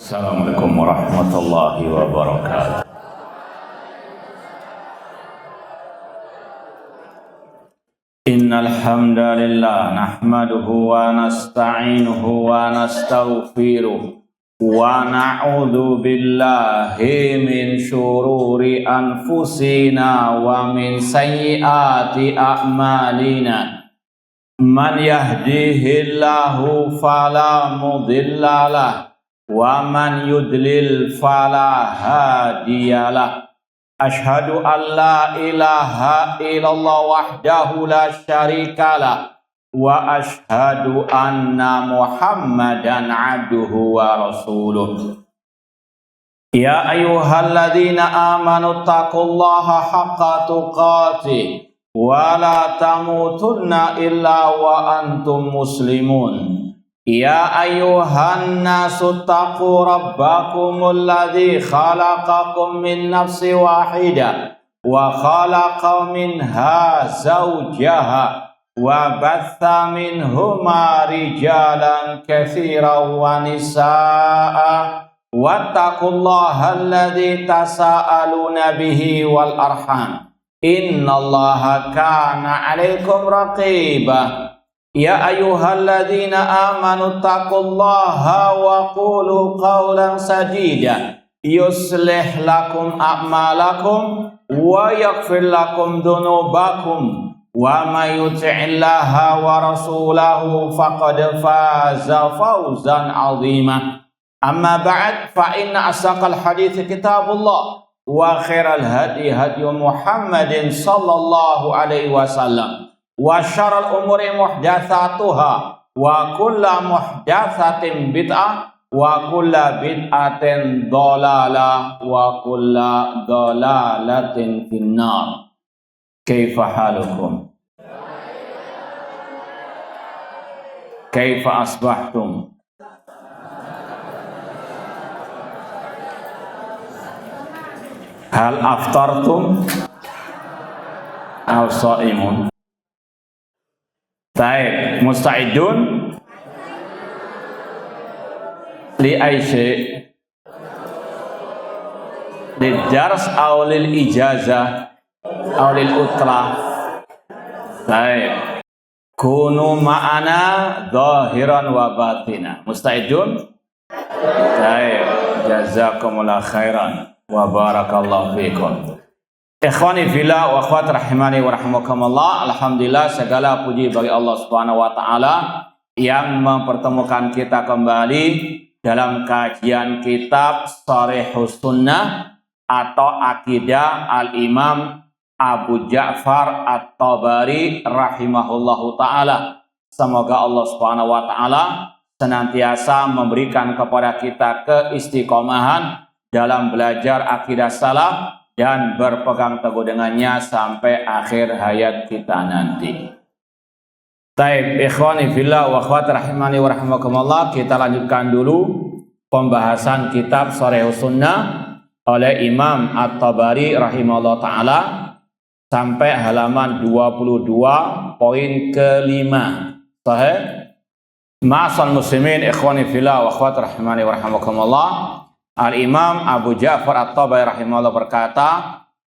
Assalamualaikum warahmatullahi wabarakatuh. Innal hamdalillah nahmaduhu wa nasta'inuhu wa nastaghfiruh wa na'udzu billahi min syururi anfusina wa min sayyiati a'malina. Man yahdihillahu fala mudhillalah wa man yudlil fala hadiyalah. Ashhadu an la ilaha illallah wahdahu la syarikalah wa ashhadu anna Muhammadan abduhu wa rasuluh. Ya ayyuhalladzina amanu taqullaha haqqa tuqatih wa la tamutunna illa wa antum muslimun. Ya ayyuhan nasu taqu rabbakumul ladzi khalaqakum min nafsin wahidah wa khalaqa minha zawjaha wa batha minhuma rijalan katsiran wa nisaa'a wattaqullaha alladzi tasaaluna bihi wal arham innallaha kana 'alaikum raqiba. Ya ayyuhalladzina amanu taqullaha wa qulu qawlan sadida yuslih lakum a'malakum wa yaghfir lakum dhunubakum wa may yuti'illaha wa rasulahu faqad faza fawzan 'azima. Amma ba'd, fa inna asdaqal hadithi kitabullah wa khairal hadi hadi Muhammadin sallallahu alaihi wasallam wa syarrul umuri muhdatsatuha wa kullu muhdatsatin bid'ah wa kullu bid'atin dhalalah wa kullu dhalalatin finnar. Kaifa halukum? Kaifa asbahtum? Hal aftartum aw shaimun? Baik, musta'idun li aisy lid dars aw lil ijazah aw lil utrah. Baik, kunu ma'ana zahiran wa batina. Musta'idun? Baik, jazakumullah khairan wa barakallahu fikum. Ikhwani fillah wa akhwat rahimani wa rahimakumullah. Alhamdulillah, segala puji bagi Allah Subhanahu wa taala yang mempertemukan kita kembali dalam kajian kitab Sharihus Sunnah atau Akidah Al-Imam Abu Ja'far At-Tabari rahimahullahu taala. Semoga Allah Subhanahu wa taala senantiasa memberikan kepada kita keistiqomahan dalam belajar akidah salaf dan berpegang teguh dengannya sampai akhir hayat kita nanti. Taib, ikhwani fillah wa akhwat rahimani wa rahimakumullah, kita lanjutkan dulu pembahasan kitab Sharihus Sunnah oleh Imam At-Tabari rahimahullah ta'ala sampai halaman 22 poin ke-5. Sahih? Ma'asal muslimin, ikhwani fillah wa akhwat rahimani wa rahimakumullah. Al-Imam Abu Ja'far At-Tabari rahimahullah berkata,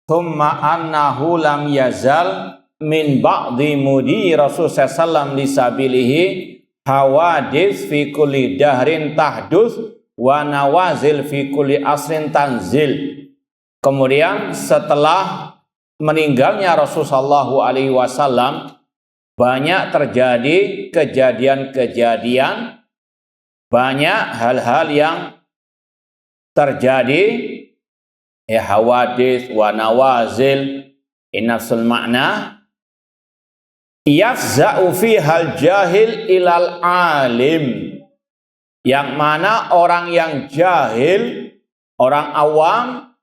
"Tsumma annahu lam yazal min ba'di mudi Rasul sallallahu li sabilihi hawadits fi kulli dahrin tahdus wa nawazil fi kulli asrin tanzil." Kemudian setelah meninggalnya Rasul sallallahu alaihi wasallam banyak terjadi kejadian-kejadian, banyak hal-hal yang terjadi, hawadits wa nawazil, innasul makna yafza'u fihal jahil ilal alim, yang mana orang yang jahil, orang awam,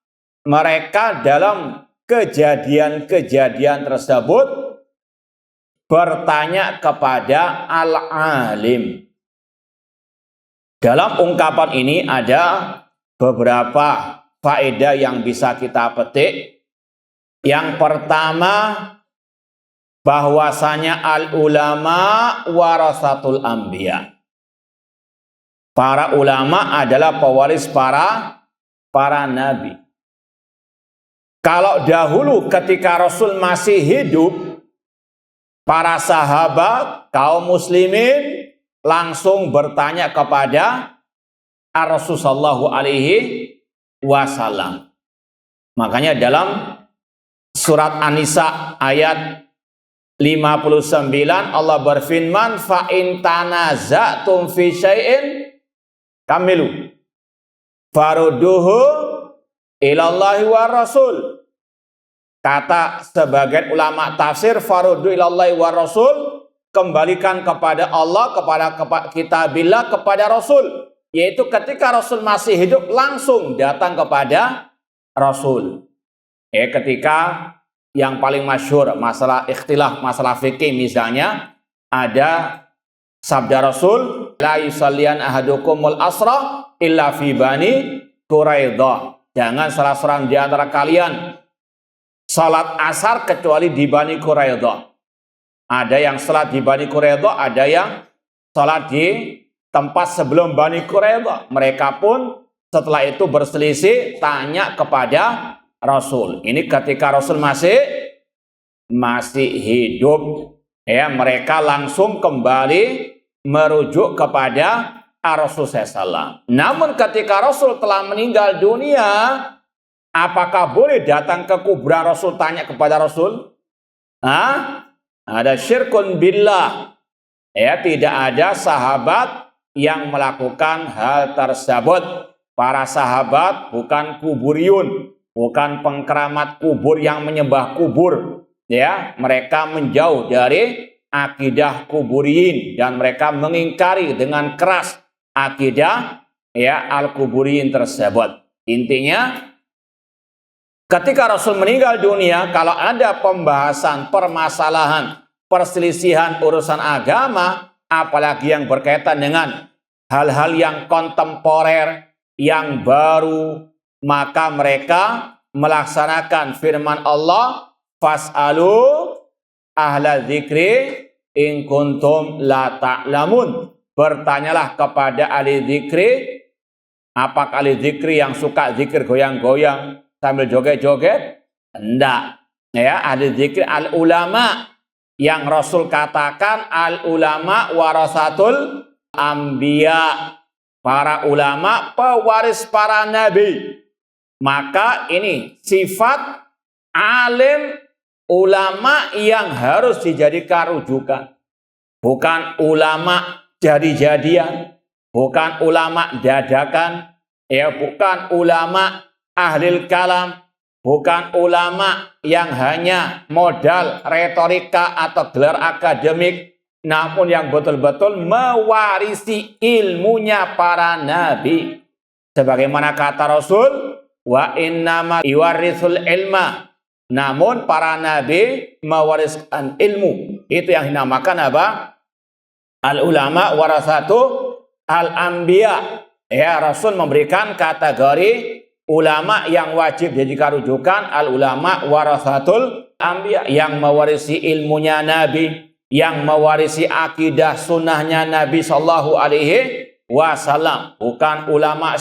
mereka dalam kejadian-kejadian tersebut bertanya kepada al-alim. Dalam ungkapan ini ada beberapa faedah yang bisa kita petik. Yang pertama, bahwasanya al-ulama warasatul anbiya. Para ulama adalah pewaris para nabi. Kalau dahulu ketika Rasul masih hidup, para sahabat, kaum muslimin langsung bertanya kepada Rasul sallallahu alaihi wasallam. Makanya dalam surat An-Nisa ayat 59 Allah berfirman, fa in tanaza'tum fi syai'in kamilu farudduhu ilallahi wa rasul. Kata sebagian ulama tafsir, faruddu ilallahi wa rasul, kembalikan kepada Allah, kepada kitabillah, kepada Rasul. Yaitu ketika Rasul masih hidup langsung datang kepada Rasul. Ketika yang paling masyhur masalah ikhtilaf, masalah fikih misalnya, ada sabda Rasul, la yusallian ahadukumul asra illa fi bani Quraidah. Jangan salah seorang di antara kalian salat asar kecuali di Bani Quraidah. Ada yang salat di Bani Quraidah, ada yang salat di tempat sebelum Bani Quraidah. Mereka pun setelah itu berselisih, tanya kepada Rasul. Ini ketika Rasul masih hidup, mereka langsung kembali merujuk kepada Rasul SAW. Namun ketika Rasul telah meninggal dunia, apakah boleh datang ke kuburan Rasul tanya kepada Rasul? Ada syirkun billah. Tidak ada sahabat yang melakukan hal tersebut. Para sahabat bukan kuburiyun, bukan pengkeramat kubur yang menyembah kubur. Mereka menjauh dari akidah kuburiyin dan mereka mengingkari dengan keras akidah al-kuburiyin tersebut. Intinya, ketika Rasul meninggal dunia, kalau ada pembahasan, permasalahan, perselisihan urusan agama, apalagi yang berkaitan dengan hal-hal yang kontemporer, yang baru, maka mereka melaksanakan firman Allah, fas'alu ahla dzikri in kuntum la ta'lamun. Bertanyalah kepada ahli dzikri. Apakah ahli dzikri yang suka zikir goyang-goyang sambil joget-joget? Enggak. Ahli dzikir al-ulama, yang Rasul katakan al-ulama warasatul anbiya. Para ulama pewaris para nabi. Maka ini sifat alim ulama yang harus dijadikan rujukan. Bukan ulama jadi-jadian, bukan ulama dadakan, bukan ulama ahlil kalam, bukan ulama yang hanya modal retorika atau gelar akademik, namun yang betul-betul mewarisi ilmunya para nabi. Sebagaimana kata Rasul, wa innama yuwarithul ilma. Namun para nabi mewariskan ilmu. Itu yang dinamakan apa? Al-ulama warasatu al-anbiya. Rasul memberikan kategori ulama yang wajib dijadikan rujukan, al-ulama warasatul anbiya, yang mewarisi ilmunya nabi, yang mewarisi akidah sunnahnya Nabi Sallallahu Alaihi Wasallam. Bukan ulama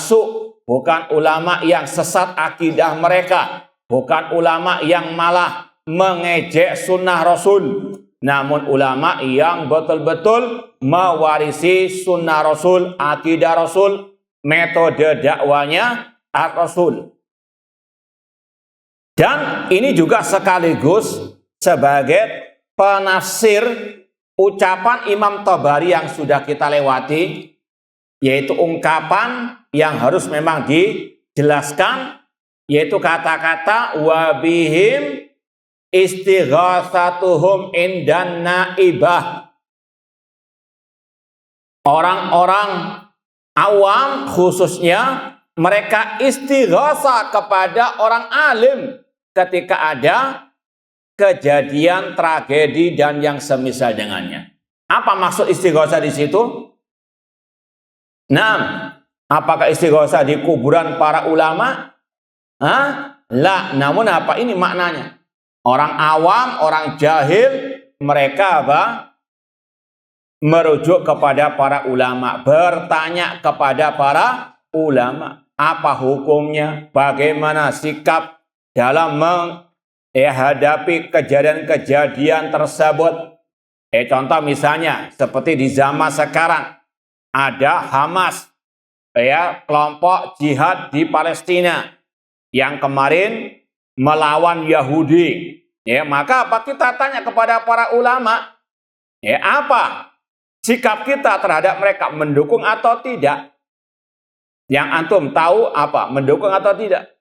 bukan ulama yang sesat akidah mereka, bukan ulama yang malah mengejek sunnah Rasul, namun ulama yang betul-betul mewarisi sunnah Rasul, akidah Rasul, metode dakwanya Rasul. Dan ini juga sekaligus sebagai penafsir ucapan Imam Tabari yang sudah kita lewati, yaitu ungkapan yang harus memang dijelaskan, yaitu kata-kata wabihim istighatsatuhum indan naibah. Orang-orang awam khususnya mereka istighatsah kepada orang alim ketika ada kejadian tragedi dan yang semisal dengannya. Apa maksud istighatsah di situ? Nah, apakah istighatsah di kuburan para ulama? Namun apa ini maknanya? Orang awam, orang jahil, mereka apa? merujuk kepada para ulama, bertanya kepada para ulama, apa hukumnya, bagaimana sikap dalam menghadapi kejadian-kejadian tersebut. Contoh misalnya seperti di zaman sekarang ada Hamas, kelompok jihad di Palestina yang kemarin melawan Yahudi. Maka apa, kita tanya kepada para ulama, apa sikap kita terhadap mereka, mendukung atau tidak? Yang antum tahu apa, mendukung atau tidak?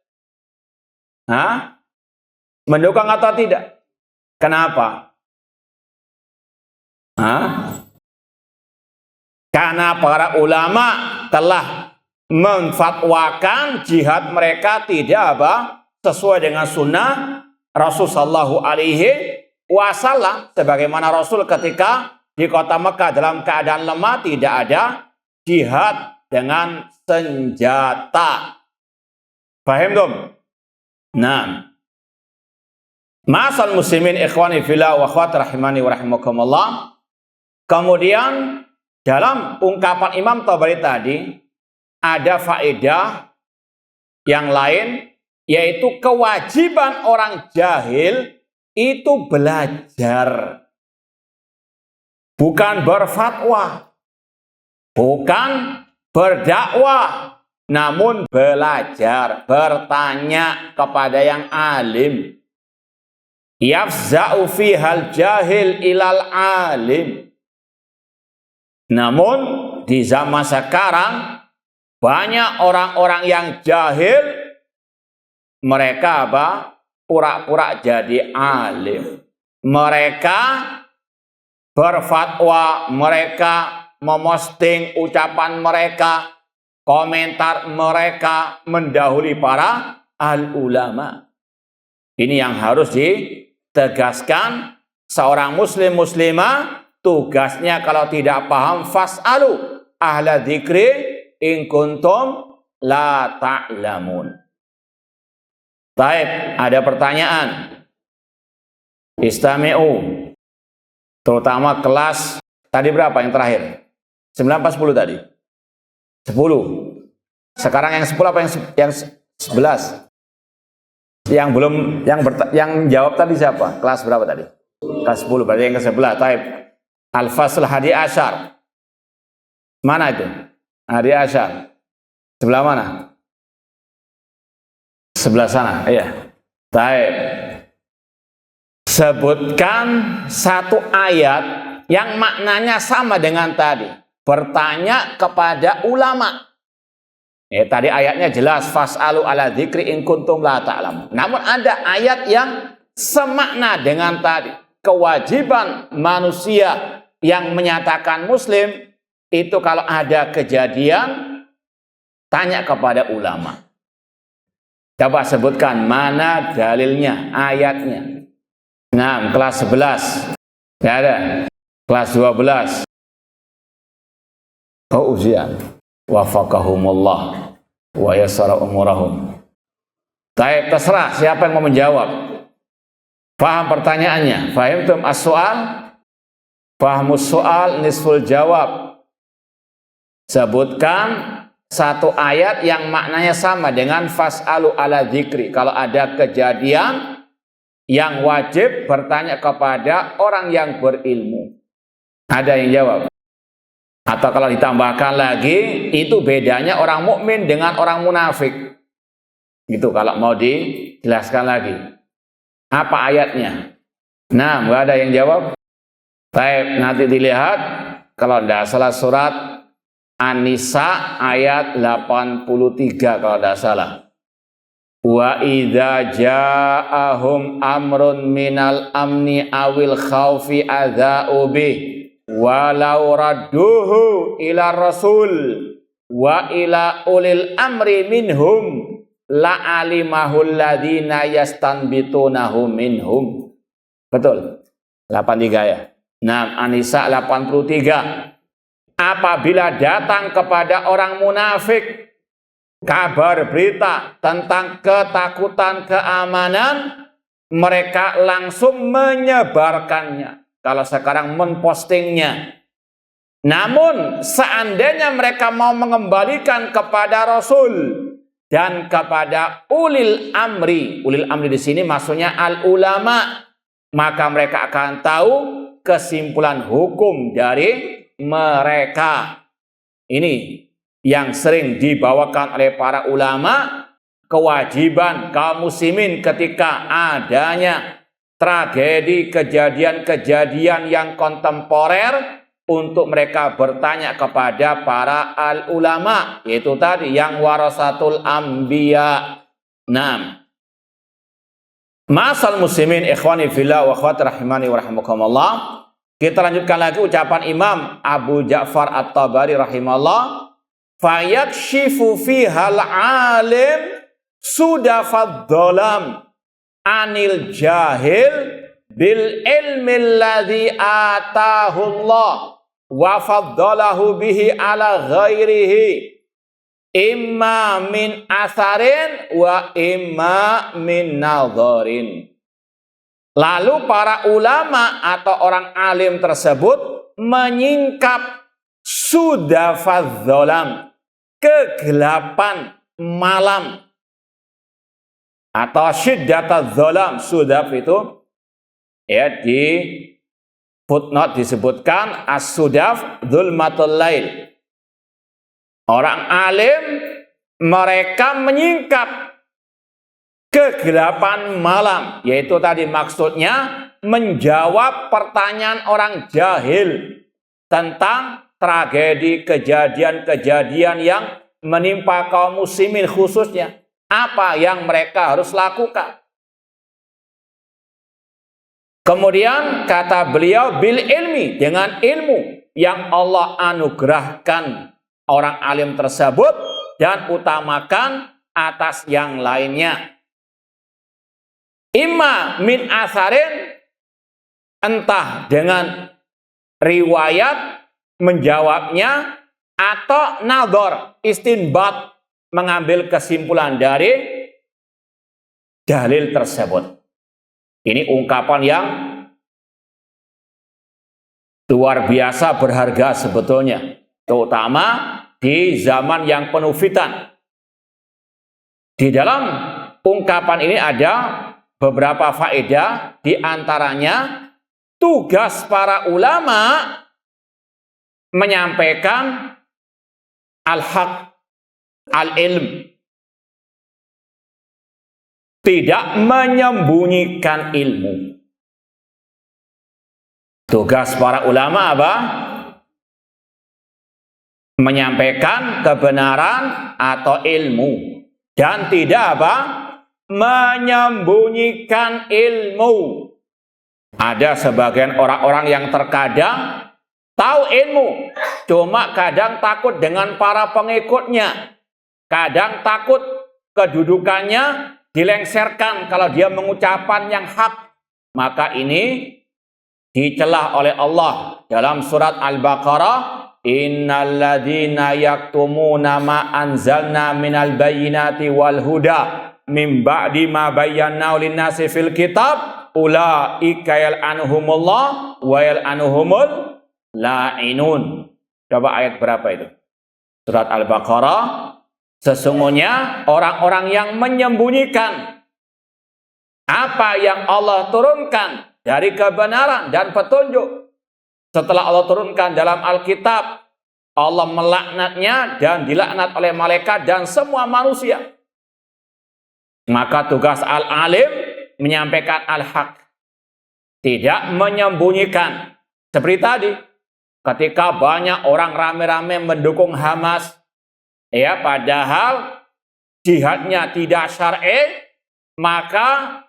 Mendukung atau tidak? Kenapa? Karena para ulama telah memfatwakan jihad mereka tidak sesuai dengan sunnah Rasulullah SAW, sebagaimana Rasul ketika di kota Mekah dalam keadaan lemah tidak ada jihad dengan senjata. Paham dong? Nah, ma'asal muslimin ikhwani fillah wa akhwat rahimani wa rahimakumullah. Kemudian dalam ungkapan Imam Tabari tadi ada faedah yang lain, yaitu kewajiban orang jahil itu belajar, bukan berfatwa, bukan berdakwah, namun belajar, bertanya kepada yang alim. Yafza'u fihal jahil ilal alim. Namun di zaman sekarang banyak orang-orang yang jahil, mereka pura-pura jadi alim. Mereka berfatwa, mereka memosting ucapan mereka, komentar mereka mendahului para al-ulama. Ini yang harus ditegaskan. Seorang muslim muslimah tugasnya kalau tidak paham, fas'alu ahla dzikri in kuntum la ta'lamun. Baik, ada pertanyaan. Istami'u. Terutama kelas tadi berapa yang terakhir? 9 apa 10 tadi? 10. Sekarang yang 10 apa yang 11? Yang belum yang jawab tadi siapa? Kelas berapa tadi? Kelas 10, berarti yang ke-11. Taib. Al-Fasl Hadi Asyar. Mana itu? Hadi Asyar. Sebelah mana? Sebelah sana. Iya. Taib. Sebutkan satu ayat yang maknanya sama dengan tadi. Bertanya kepada ulama. Tadi ayatnya jelas, fas'alu ala dzikri in kuntum la ta'lam. Namun ada ayat yang semakna dengan tadi. Kewajiban manusia yang menyatakan muslim itu kalau ada kejadian tanya kepada ulama. Coba sebutkan mana dalilnya, ayatnya. Nah, kelas 11. Tidak ada. Kelas 12. Oh, ujian. Wafaqahumullah wa yassara umurahum. Baik, terserah siapa yang mau menjawab. Paham pertanyaannya? Fahimtum as-soal? Fahmus soal nisful jawab. Sebutkan satu ayat yang maknanya sama dengan fas'alu ala dzikri. Kalau ada kejadian yang wajib bertanya kepada orang yang berilmu. Ada yang jawab? Atau kalau ditambahkan lagi, itu bedanya orang mukmin dengan orang munafik. Gitu kalau mau dijelaskan lagi. Apa ayatnya? Nah, nggak ada yang jawab? Baik, nanti dilihat. Kalau tidak salah surat An-Nisa ayat 83 kalau tidak salah. Wa idza ja'ahum amrun minal amni awil khaufi adza'u bih walau radduhu ila rasul wa ila ulil amri minhum la'alimahul ladzina yastanbitunahu minhum. Betul. 83 ya. Nah, An-Nisa 83. Apabila datang kepada orang munafik kabar berita tentang ketakutan keamanan, mereka langsung menyebarkannya. Kalau sekarang mempostingnya, Namun seandainya mereka mau mengembalikan kepada Rasul dan kepada ulil amri di sini maksudnya al ulama, maka mereka akan tahu kesimpulan hukum dari mereka. Ini yang sering dibawakan oleh para ulama, kewajiban kaum muslimin ketika adanya tragedi, kejadian-kejadian yang kontemporer untuk mereka bertanya kepada para al ulama, yaitu tadi yang warasatul anbiya. Nah, ma'asal muslimin ikhwani fillah wa akhwati rahimani wa rahimakumullah. Kita lanjutkan lagi ucapan Imam Abu Ja'far At-Tabari rahimahullah. Fayakshifu fihal alim sudafad dhalam anil jahil bil ilmi alladhi atahullah wa faddalahu bihi ala ghairihi imma min asarin wa imma min nadharin. Lalu para ulama atau orang alim tersebut menyingkap sudafadz dzalam, kegelapan malam, atau syiddatadz dzalam. Sudaf itu ya di footnote disebutkan as-sudaf dzulmatul lail. Orang alim mereka menyingkap kegelapan malam, yaitu tadi maksudnya menjawab pertanyaan orang jahil tentang tragedi, kejadian-kejadian yang menimpa kaum muslimin khususnya. Apa yang mereka harus lakukan? Kemudian kata beliau bil ilmi, dengan ilmu yang Allah anugerahkan orang alim tersebut dan utamakan atas yang lainnya. Imma min asarin, entah dengan riwayat menjawabnya, atau nadhar, istinbat, mengambil kesimpulan dari dalil tersebut. Ini ungkapan yang luar biasa berharga sebetulnya, terutama di zaman yang penuh fitan. Di dalam ungkapan ini ada beberapa faedah, di antaranya tugas para ulama menyampaikan al-haq, al-ilm, tidak menyembunyikan ilmu. Tugas para ulama apa? Menyampaikan kebenaran atau ilmu, dan tidak apa? Menyembunyikan ilmu. Ada sebagian orang-orang yang terkadang tahu ilmu, cuma kadang takut dengan para pengikutnya, kadang takut kedudukannya dilengsarkan kalau dia mengucapkan yang hak. Maka ini dicelah oleh Allah dalam surat Al-Baqarah, innal ladzina yaktumuna ma anzalna minal bayyinati wal huda min ba'di ma bayyana lin-nasi fil kitab ulaika yal'anuhumullah wa yal'anuhumul la'inun. Coba ayat berapa itu? Surat Al-Baqarah. Sesungguhnya orang-orang yang menyembunyikan apa yang Allah turunkan dari kebenaran dan petunjuk setelah Allah turunkan dalam Alkitab, Allah melaknatnya dan dilaknat oleh malaikat dan semua manusia. Maka tugas al-alim menyampaikan al-haq, tidak menyembunyikan. Seperti tadi, ketika banyak orang rame-rame mendukung Hamas, ya padahal jihadnya tidak syar'i, maka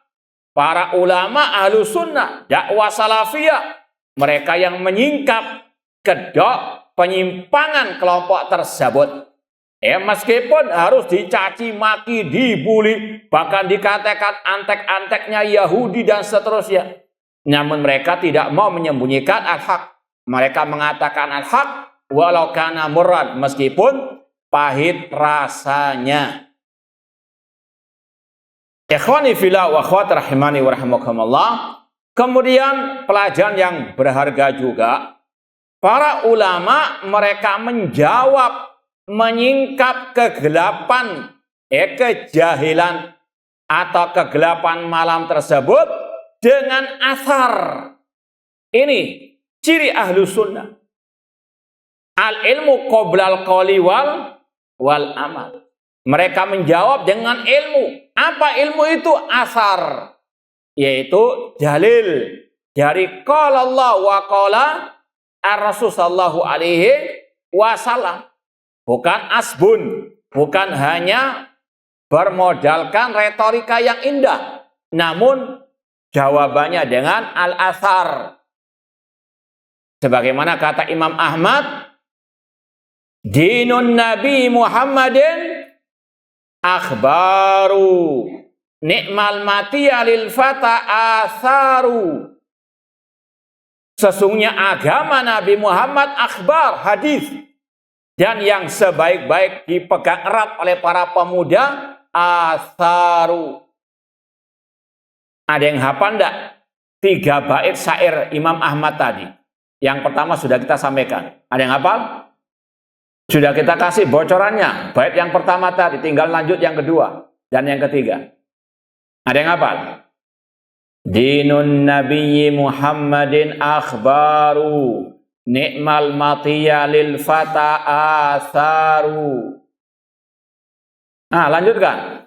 para ulama Ahlus Sunnah, dakwah salafiyah, mereka yang menyingkap kedok penyimpangan kelompok tersebut. Meskipun harus dicaci maki, dibuli, bahkan dikatakan antek-anteknya Yahudi dan seterusnya, namun mereka tidak mau menyembunyikan al-haq. Mereka mengatakan al-haq walau kana murrad, meskipun pahit rasanya. Ikhwani fillah wa akhwati rahimani wa rahimakumullah. Kemudian pelajaran yang berharga juga, Para ulama mereka menjawab, menyingkap kegelapan, kejahilan atau kegelapan malam tersebut dengan asar. Ini ciri ahlu sunnah. Al ilmu qoblal qawli wal amal. Mereka menjawab dengan ilmu. Apa ilmu itu? Asar. Yaitu dalil dari qala Allah wa qala ar-Rasul sallallahu alaihi wasallam. Bukan asbun, bukan hanya bermodalkan retorika yang indah, namun jawabannya dengan al-asar. Sebagaimana kata Imam Ahmad, dinun Nabi Muhammadin akhbaru ni'mal matiya lil fata asaru. Sesungguhnya agama Nabi Muhammad akhbar, hadis, dan yang sebaik-baik dipegang erat oleh para pemuda asaru. Ada yang hafal enggak 3 bait syair Imam Ahmad tadi? Yang pertama sudah kita sampaikan. Ada yang hafal? Sudah kita kasih bocorannya. Bait yang pertama tadi, tinggal lanjut yang kedua dan yang ketiga. Ada yang hafal? Dinun Nabiyyi Muhammadin akhbaru ni'mal matiya lil fata asaru. Nah, lanjutkan.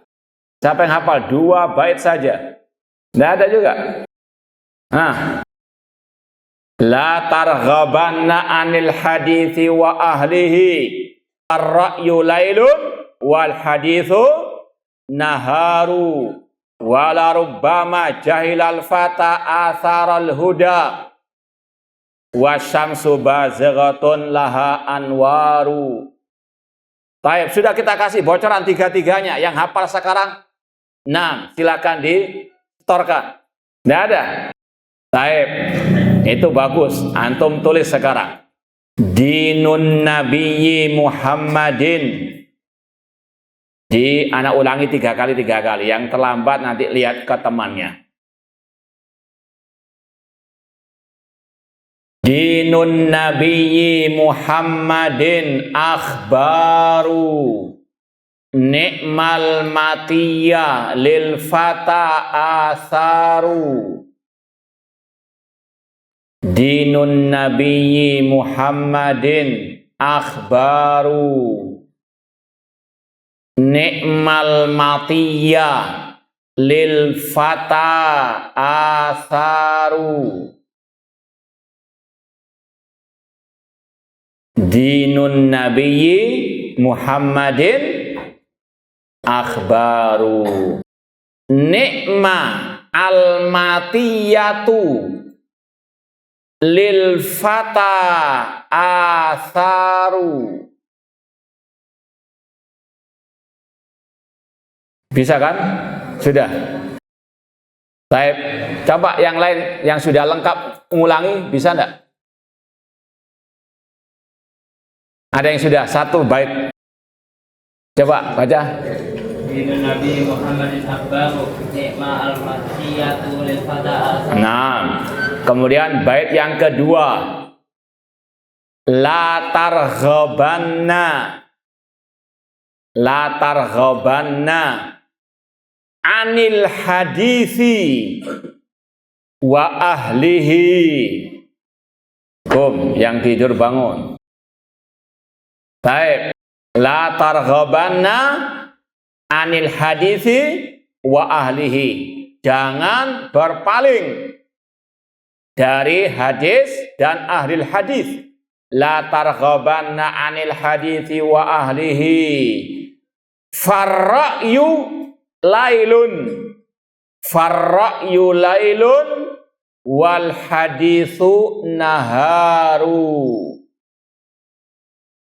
Siapa yang hafal? 2 bait saja. Tidak ada juga. Nah, la targhabanna anil hadithi wa ahlihi ar-ra'yu lailun wal hadithu naharu wala rubbama jahilal fata atharal huda wasyamsu bazighatun laha anwaru. Baik, sudah kita kasih bocoran 3-tiganya. Yang hafal sekarang 6, silakan disetorkan. Tidak ada. Baik, itu bagus. Antum tulis sekarang. Dinun Nabiyyi Muhammadin. Anak ulangi 3 kali. Yang terlambat nanti lihat ke temannya. Dinun Nabiyyi Muhammadin akhbaru ni'mal matiya lil fata asaru. Dinun Nabiyyi Muhammadin akhbaru ni'mal matiya lil fata asaru. Dinun Nabiyyi Muhammadin akhbaru ni'ma al-matiyatu lil fata asaru. Bisa kan? Sudah. Baik, coba yang lain yang sudah lengkap ulangi, bisa enggak? Ada yang sudah 1 bait. Coba baca. Dinun Nabi Muhammadin akhbaru ni'ma al-matiyatu lil fata asaru. Nah, kemudian bait yang kedua. La targhabanna anil hadisi wa ahlihi. Yang tidur bangun. Baik. La targhabanna anil hadisi wa ahlihi. Jangan berpaling dari hadis dan ahli hadis. La targhabanna anil hadisi wa ahlihi. Farra'yu lailun. Farra'yu lailun wal hadisu naharu.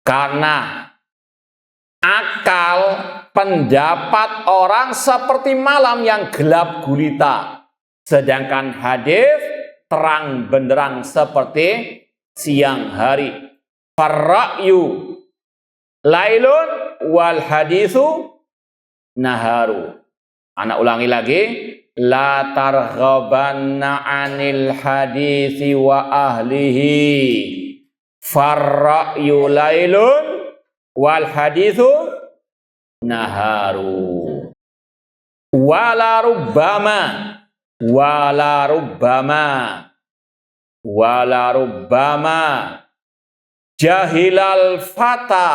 Karena akal, pendapat orang seperti malam yang gelap gulita, sedangkan hadis terang benderang seperti siang hari. Farra'yu lailun wal hadisu naharu. Anak ulangi lagi. La targhabanna anil hadisi wa ahlihi. Farra'yu lailun wal hadithu naharu. Wala rubbama jahilal fata.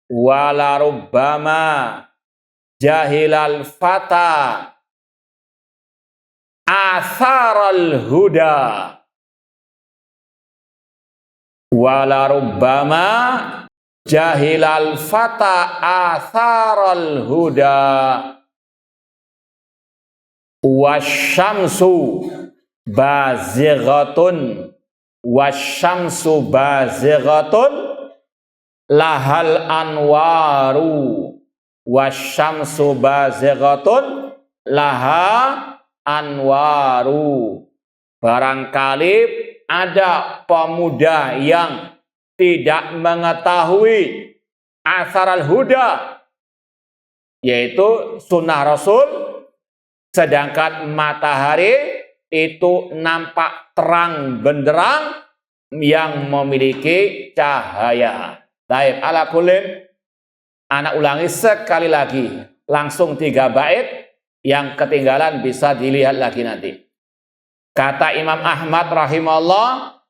Wala rubbama jahilal fata atharal huda. Wala rubbama jahilal fata atharal huda. Wasyamsu bazighatun lahal anwaru. Wasyamsu bazighatun laha anwaru. Barangkali ada pemuda yang tidak mengetahui atharal huda, yaitu sunnah Rasul, sedangkan matahari itu nampak terang benderang yang memiliki cahaya. Baik, ala kullin, anak ulangi sekali lagi, langsung 3 bait, yang ketinggalan bisa dilihat lagi nanti. Kata Imam Ahmad rahimahullah,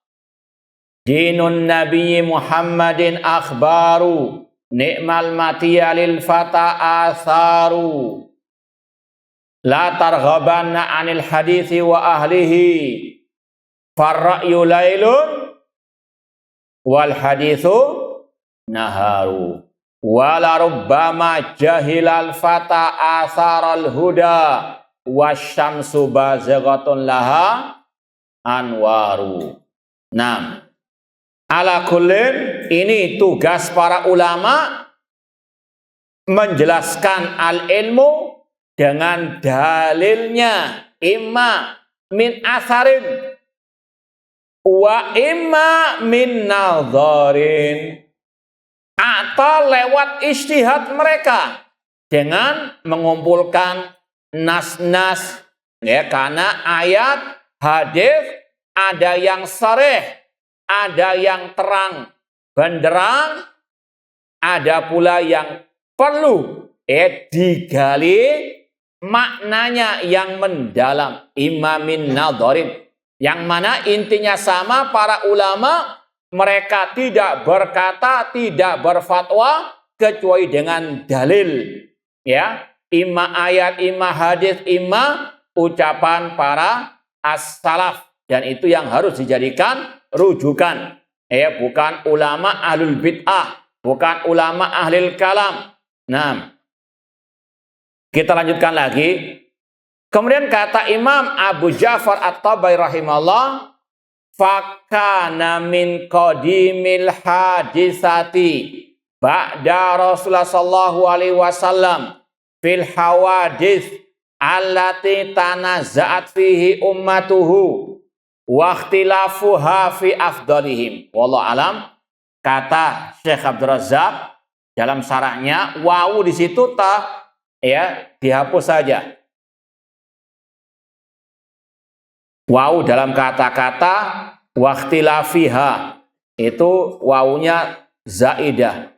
dinun Nabi Muhammadin akhbaru, ni'mal matiya lil fata atharu. La targhabanna anil hadithi wa ahlihi, farra'yu lailun wal hadithu naharu. Wala rubbama jahilal fata atharal huda, wasyamsu bazighatun laha anwaru. Nah, ala kullin, ini tugas para ulama menjelaskan al-ilmu dengan dalilnya, imma min asarin wa imma min nadharin, atau lewat ijtihad mereka dengan mengumpulkan nas-nas, ya, karena ayat hadis ada yang sharih, ada yang terang benderang, ada pula yang perlu digali maknanya yang mendalam, imamin nadharin, yang mana intinya sama. Para ulama mereka tidak berkata, tidak berfatwa kecuali dengan dalil, ya, imma ayat, imma hadis, imma ucapan para as-salaf, dan itu yang harus dijadikan rujukan, ya, bukan ulama ahlul bid'ah, bukan ulama ahlul kalam. Nah, kita lanjutkan lagi. Kemudian kata Imam Abu Ja'far At-Tabari rahimahullah, fakana min qadimil hadisati ba'da Rasulullah sallallahu alaihi wasallam fil hawadis allati tanaza'at fihi ummatuhu wa ikhtilafuha fi afdalihim. Wallahu alam. Kata Syekh Abdul Razzaq dalam syarahnya, wawu di situ dihapus saja. Wawu dalam kata-kata wakhtilafiha itu wawunya zaidah.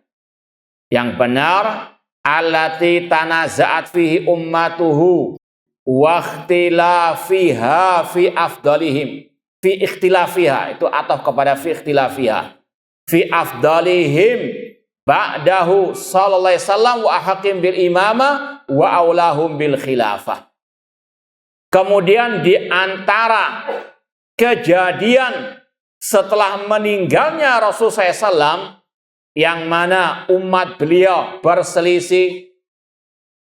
Yang benar allati tanaza'at fihi ummatuhu wakhtilafiha fi afdalihim. Fi ikhtilafiha itu ataf kepada fi ikhtilafiha. Fi afdalihim ba'dahu sallallahu alaihi wasallam wa hakim bil imamah wa aulahum bil khilafah. Kemudian di antara kejadian setelah meninggalnya Rasulullah SAW, yang mana umat beliau berselisih,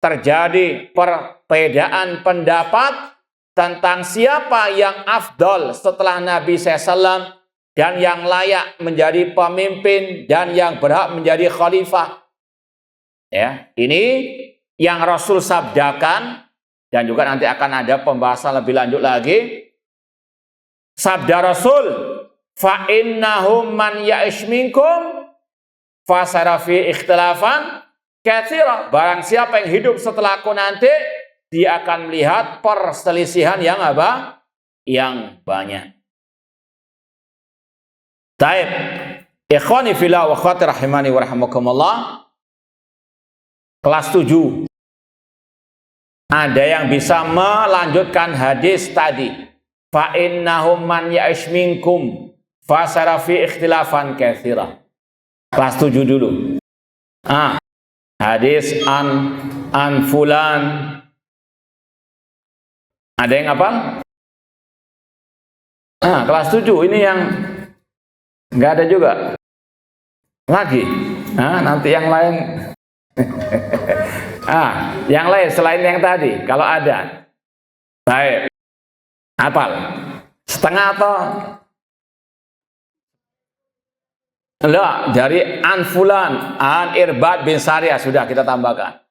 terjadi perbedaan pendapat tentang siapa yang afdal setelah Nabi SAW, dan yang layak menjadi pemimpin dan yang berhak menjadi khalifah. Ya, ini yang Rasul sabdakan, dan juga nanti akan ada pembahasan lebih lanjut lagi. Sabda Rasul, fa innahum man ya'ish minkum fasara fi ikhtilafan katsira. Barang siapa yang hidup setelahku nanti, dia akan melihat perselisihan yang apa? Yang banyak. Taib. Ikhwani fillah wa akhwati rahimani wa rahimakumullah. Kelas 7. Ada yang bisa melanjutkan hadis tadi. Fa innahum man ya'ish minkum fasara fi ikhtilafan katsira. Kelas 7 dulu. Hadis an fulan. Ada yang apa? Kelas 7 ini yang enggak ada juga. Lagi. Nanti yang lain. Yang lain selain yang tadi, kalau ada. Baik. Hafal. Setengah atau? Enggak, dari an fulan, an Irbad bin Sariyah sudah kita tambahkan.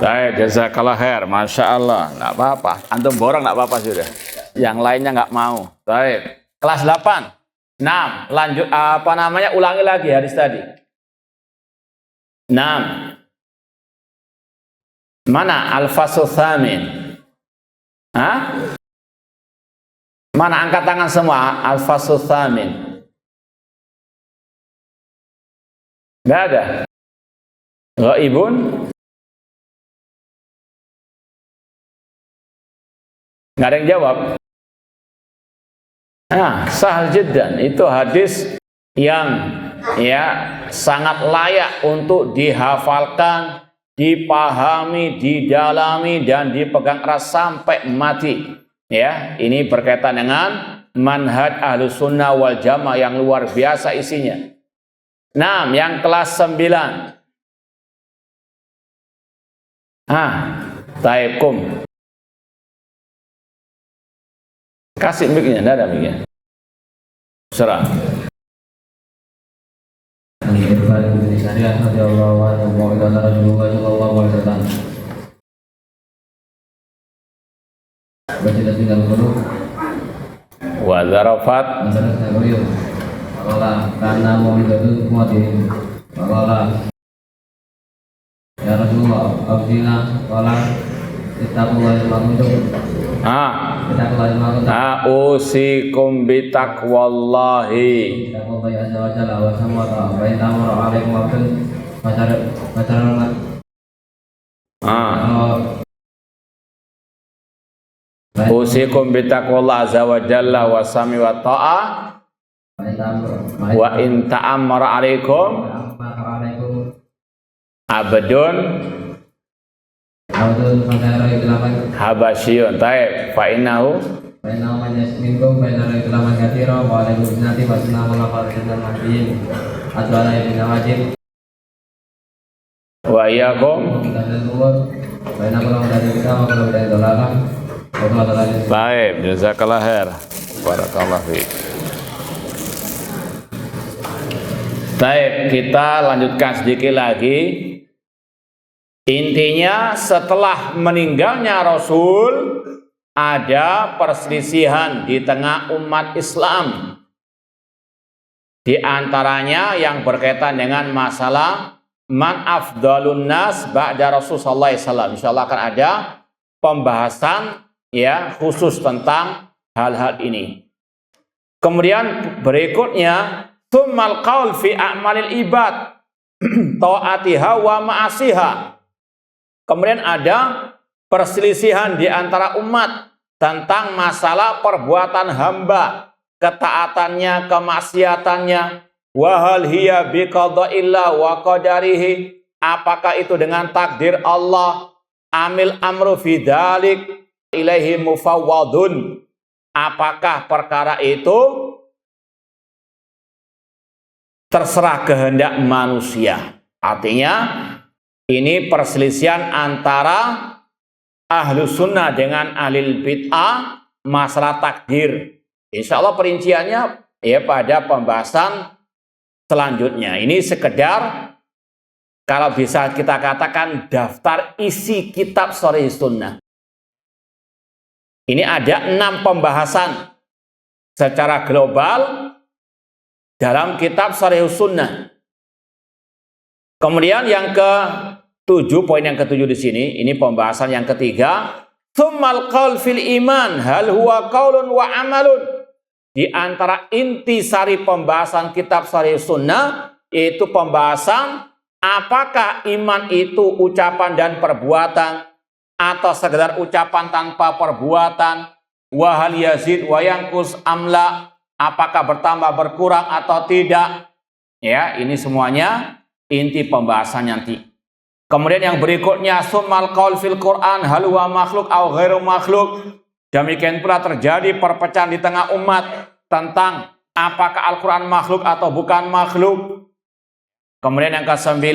Baik, jazakallah khair, masya Allah, nggak apa-apa. Antum borong nggak apa-apa sudah. Yang lainnya nggak mau. Baik, kelas 8. 6. Lanjut ulangi lagi hadis tadi. 6. Mana al-fasl tsamin? Mana angkat tangan semua al-fasl tsamin? Nggak ada. Ghaibun? Nggak ada yang jawab. Sahal jiddan. Itu hadis yang sangat layak untuk dihafalkan, dipahami, didalami, dan dipegang erat sampai mati. Ya, ini berkaitan dengan manhaj Ahlus Sunnah wal Jamaah yang luar biasa isinya. 6. Yang kelas 9. Taibkum. Kasih mic-nya, enggak ada mic-nya. Serah. Wa zarafat karena mau itu muatin. Ya Rasulullah, abdina wala usikum bitaqwallahi. Usikum bitaqwallahi azza wa jalla wa sami wa ta'a wa in ta'ammara alaikum abdun habasyun. Taib. Fa innahu minkum fa innahu kelaman katsira wa alaikum sunnati wa sunnatul khulafaa'ir rasyidin adwala ibn wajib wa iyyakum fa innahu dari kita wa dari dalalah. Baik, jazakallah khair. Barakallahu fiik. Baik, kita lanjutkan sedikit lagi. Intinya setelah meninggalnya Rasul ada perselisihan di tengah umat Islam. Di antaranya yang berkaitan dengan masalah man afdalun nas ba'da Rasul sallallahu alaihi wasallam. Insyaallah akan ada pembahasan khusus tentang hal-hal ini. Kemudian berikutnya tsummal qaul fi a'malil ibad ta'atiha wa ma'asiha. Kemudian ada perselisihan di antara umat tentang masalah perbuatan hamba, ketaatannya, kemaksiatannya. Wa hal hiya biqada'illah wa qadarihi. Apakah itu dengan takdir Allah? Amil amru fi dzalik ilaihi mufawwadun. Apakah perkara itu terserah kehendak manusia? Artinya ini perselisihan antara Ahlus sunnah dengan ahlul bid'ah masalah takdir. Insya Allah perinciannya ya pada pembahasan selanjutnya. Ini sekedar kalau bisa kita katakan daftar isi kitab Sharih Sunnah. Ini ada 6 pembahasan secara global dalam kitab Sharih Sunnah. Kemudian yang ke-7, poin yang ke-7 di sini, ini pembahasan yang ketiga. Tsummal qaul fil iman hal huwa qaulun wa amalun. Di antara inti sari pembahasan kitab Sharih Sunnah yaitu pembahasan apakah iman itu ucapan dan perbuatan atau sekedar ucapan tanpa perbuatan, wa hal yazid wa yanqus amla, apakah bertambah berkurang atau tidak. Ya, ini semuanya inti pembahasan nanti. Kemudian yang berikutnya summal qaul fil Quran hal huwa makhluk au ghairu makhluk. Demikian pula terjadi perpecahan di tengah umat tentang apakah Al-Quran makhluk atau bukan makhluk. Kemudian yang ke-9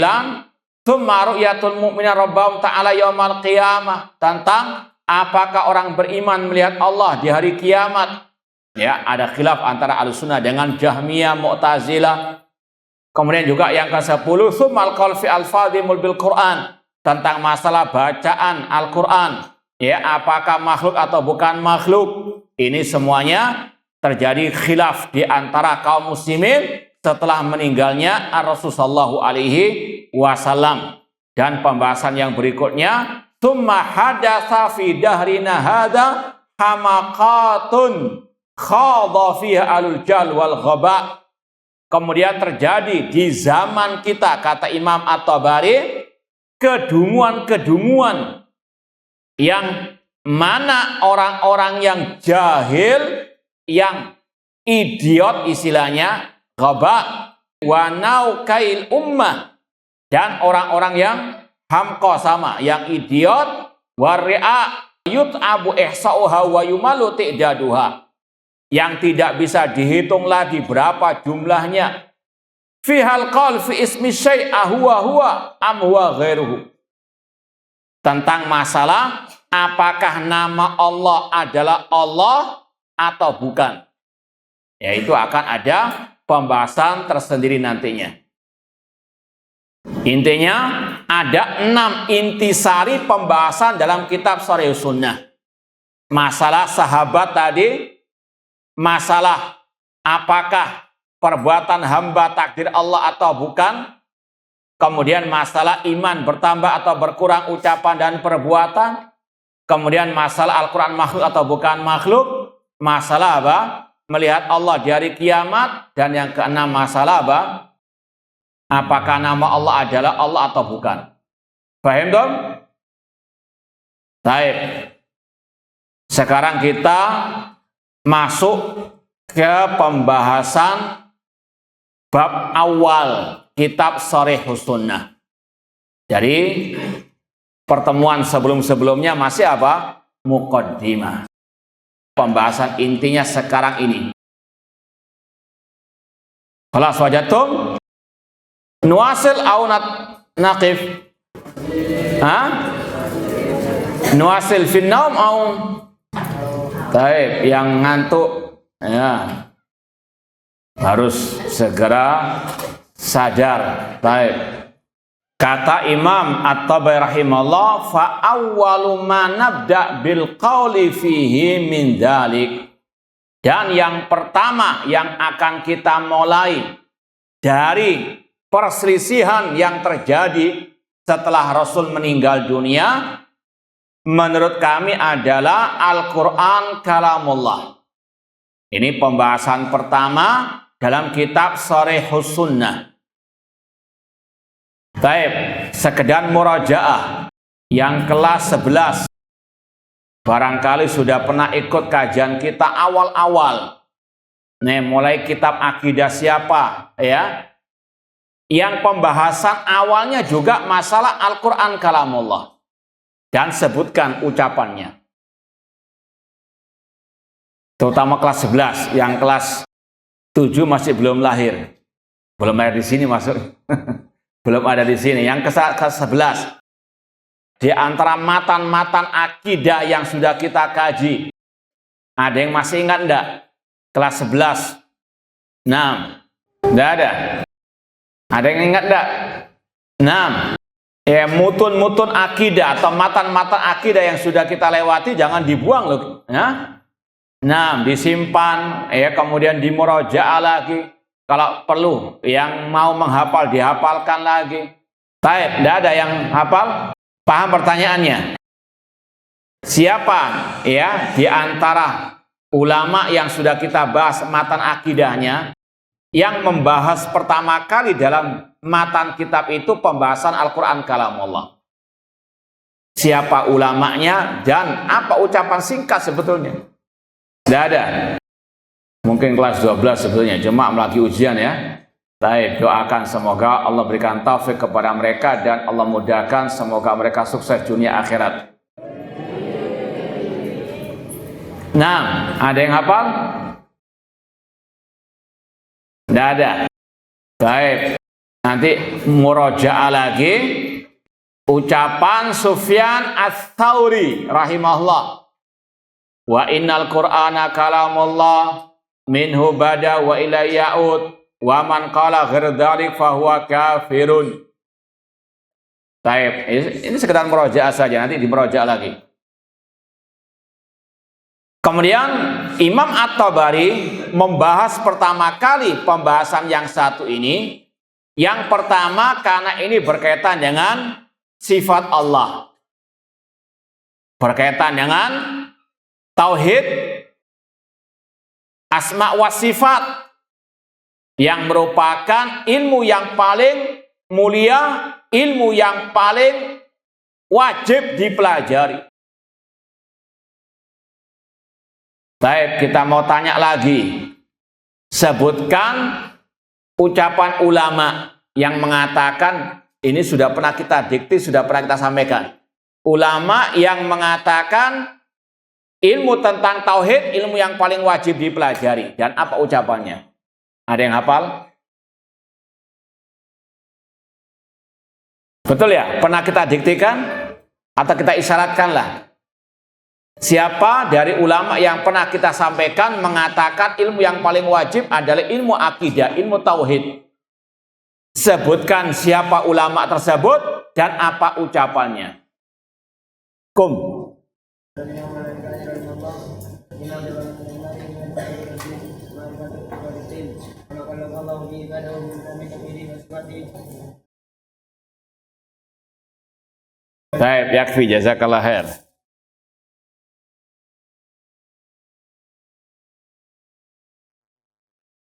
summa ru'yatul mu'mina rabbahum ta'ala yaumal qiyamah, tentang apakah orang beriman melihat Allah di hari kiamat. Ya, ada khilaf antara Ahlussunnah dengan Jahmiyah, Mu'tazilah. Kemudian juga yang ke-10 summal qaul fi alfadhimul bil Quran, tentang masalah bacaan Al-Quran. Ya, apakah makhluk atau bukan makhluk. Ini semuanya terjadi khilaf di antara kaum muslimin setelah meninggalnya Rasulullah SAW. Dan pembahasan yang berikutnya summa hadatsa fi dahrina hadza hamaqatun khadha fiha alul jal wal ghaba. Kemudian terjadi di zaman kita, kata Imam At-Tabari, kedunguan-kedunguan yang mana orang-orang yang jahil, yang idiot istilahnya, ghaba wa naukail ummah, dan orang-orang yang hamqa sama, yang idiot, wari'a yut'abu ihsa'uha wa yumalu ti'daduha, yang tidak bisa dihitung lagi berapa jumlahnya. Fihal qaul fi ismi syai'a huwa am huwa ghairuhu, tentang masalah apakah nama Allah adalah Allah atau bukan. Yaitu akan ada pembahasan tersendiri nantinya. Intinya ada 6 intisari pembahasan dalam kitab Sharih Sunnah. Masalah sahabat tadi, masalah apakah perbuatan hamba takdir Allah atau bukan. Kemudian masalah iman bertambah atau berkurang ucapan dan perbuatan. Kemudian masalah Al-Quran makhluk atau bukan makhluk. Masalah apa? Melihat Allah di hari kiamat. Dan yang ke-6 masalah apa? Apakah nama Allah adalah Allah atau bukan. Paham dong? Baik. Sekarang kita masuk ke pembahasan bab awal kitab Sharih Sunnah. Jadi pertemuan sebelum-sebelumnya masih apa? Muqaddimah. Pembahasan intinya sekarang ini. Khalas wajatum? Nuasil au naqif? Nuasil fin naum au? Taib, yang ngantuk ya harus segera sadar. Taib. Kata Imam At-Tabari rahimahullah, fa awwalu ma nabda bil qauli fihi min dzalik. Dan yang pertama yang akan kita mulai dari perselisihan yang terjadi setelah Rasul meninggal dunia, menurut kami adalah Al-Quran kalamullah. Ini pembahasan pertama dalam kitab Sharih Sunnah. Baik, sekedar murajaah yang kelas 11. Barangkali sudah pernah ikut kajian kita awal-awal. Nih, mulai kitab akidah siapa ya? Yang pembahasan awalnya juga masalah Al-Quran kalamullah. Dan sebutkan ucapannya. Terutama kelas 11, yang kelas 7 masih belum lahir. Belum lahir di sini masuk. Belum ada di sini. Yang kelas 11. di antara matan-matan akidah yang sudah kita kaji. Ada yang masih ingat enggak? Kelas 11. Nah, enggak ada. Ada yang ingat enggak? Nah, ya mutun-mutun akidah atau matan-matan akidah yang sudah kita lewati jangan dibuang loh, ya. Nah, disimpan, ya, kemudian dimurajaah lagi. Kalau perlu, yang mau menghafal dihafalkan lagi. Taib, tidak ada yang hafal? Paham pertanyaannya? Siapa, ya, di antara ulama yang sudah kita bahas matan akidahnya, yang membahas pertama kali dalam matan kitab itu pembahasan Al-Quran Kalamullah? Siapa ulamanya dan apa ucapan singkat sebetulnya? Tidak ada. Mungkin kelas 12 sebetulnya, cuma lagi ujian ya. Baik, doakan semoga Allah berikan taufik kepada mereka dan Allah mudahkan semoga mereka sukses dunia akhirat. Nah, ada yang hafal? Tidak ada. Baik, nanti murojaah lagi ucapan Sufyan Ats-Tsauri rahimahullah. Wa innal Qur'ana kalamullah minhu bada wa ilaihi ya'ud wa man qala ghair dzalik fa huwa kafirun. Baik, ini sekedar murojaah saja, nanti dimurojaah lagi. Kemudian Imam At-Tabari membahas pertama kali pembahasan yang satu ini. Yang pertama karena ini berkaitan dengan sifat Allah. Berkaitan dengan tauhid asma wa sifat yang merupakan ilmu yang paling mulia, ilmu yang paling wajib dipelajari. Baik, kita mau tanya lagi. Sebutkan ucapan ulama yang mengatakan, ini sudah pernah kita dikti, sudah pernah kita sampaikan. Ulama yang mengatakan ilmu tentang tauhid, ilmu yang paling wajib dipelajari. Dan apa ucapannya? Ada yang hafal? Betul ya? Pernah kita diktikan? Atau kita isyaratkanlah? Siapa dari ulama yang pernah kita sampaikan mengatakan ilmu yang paling wajib adalah ilmu akidah, ilmu tauhid? Sebutkan siapa ulama tersebut dan apa ucapannya. Kum. Baik, yakfi, jazakallah khair.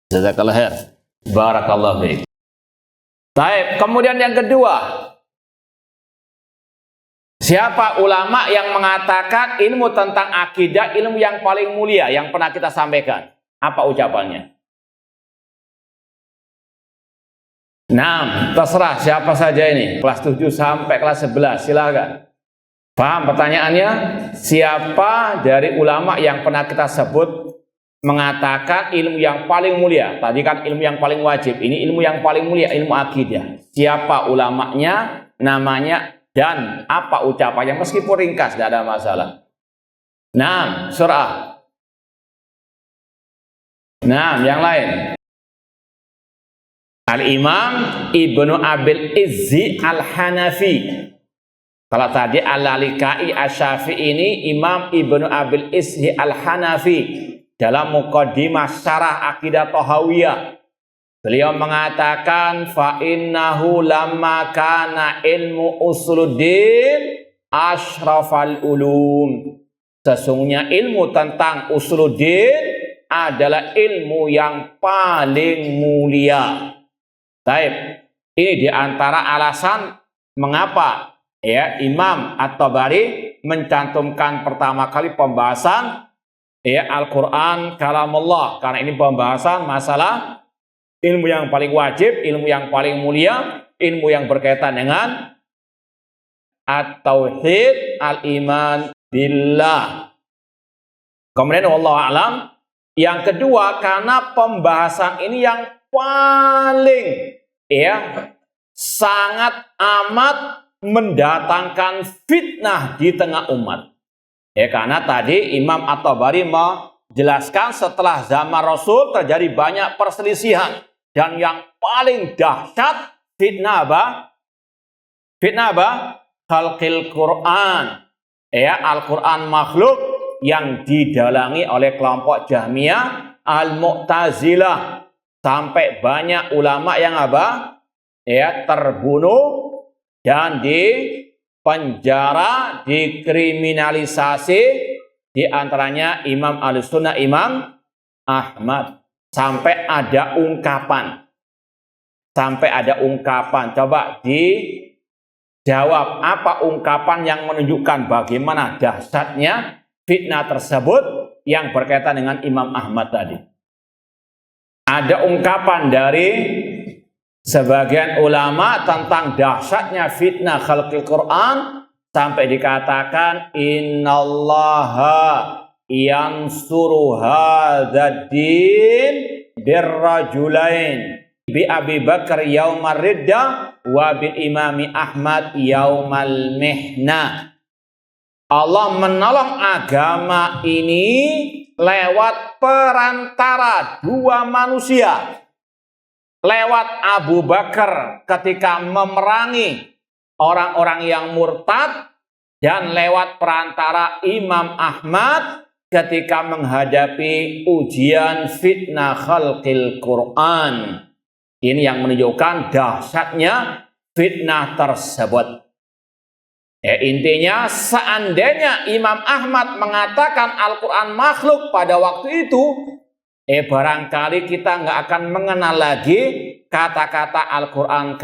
Jazakallah khair. Barakallahu fiik. Baik, kemudian yang kedua. Siapa ulama yang mengatakan ilmu tentang akidah, ilmu yang paling mulia yang pernah kita sampaikan? Apa ucapannya? Nah, terserah siapa saja ini. Kelas 7 sampai kelas 11, silakan. Paham pertanyaannya? Siapa dari ulama yang pernah kita sebut mengatakan ilmu yang paling mulia? Tadi kan ilmu yang paling wajib. Ini ilmu yang paling mulia, ilmu akidah. Siapa ulamanya, namanya, dan apa ucapannya? Meskipun ringkas, tidak ada masalah. Nah, surah. Nah, yang lain. Al-Imam Ibnu Abil Izzi Al-Hanafi. Kalau tadi Al-Lalikai Asy-Syafi'i, ini Imam Ibnu Abil Izzi Al-Hanafi. Dalam Muqaddimah Syarah Aqidah Thahawiyah, beliau mengatakan fa innahu lamma kana ilmu usuluddin asyrafal ulum. Sesungguhnya ilmu tentang usuluddin adalah ilmu yang paling mulia. Baik, ini diantara alasan mengapa ya Imam At-Tabari mencantumkan pertama kali pembahasan ya Al-Quran Kalamullah, karena ini pembahasan masalah ilmu yang paling wajib, ilmu yang paling mulia, ilmu yang berkaitan dengan at-tauhid, al-iman billah. Kemudian wallahu a'lam, yang kedua karena pembahasan ini yang paling ya sangat amat mendatangkan fitnah di tengah umat. Ya, karena tadi Imam At-Tabari menjelaskan setelah zaman Rasul terjadi banyak perselisihan. Dan yang paling dahsyat fitnah apa? Fitnah apa? Khalqil Quran. Ya, Al-Quran makhluk yang didalangi oleh kelompok Jahmiyah, Al-Mu'tazilah. Sampai banyak ulama yang apa? Ya, terbunuh dan dipenjara, dikriminalisasi, di antaranya Imam Ahlussunnah, Imam Ahmad. Sampai ada ungkapan. Coba dijawab apa ungkapan yang menunjukkan bagaimana dahsyatnya fitnah tersebut yang berkaitan dengan Imam Ahmad tadi. Ada ungkapan dari sebagian ulama tentang dahsyatnya fitnah khalqil Quran sampai dikatakan innallaha yansuru hadzal din birrajulain bi Abi Bakar yaumar riddah wa bil Imami Ahmad yaumal mihna. Allah menolong agama ini lewat perantara dua manusia. Lewat Abu Bakar ketika memerangi orang-orang yang murtad, dan lewat perantara Imam Ahmad ketika menghadapi ujian fitnah khalqil Quran. Ini yang menunjukkan dahsyatnya fitnah tersebut. Intinya seandainya Imam Ahmad mengatakan Al-Quran makhluk pada waktu itu, barangkali kita nggak akan mengenal lagi kata-kata Al-Quran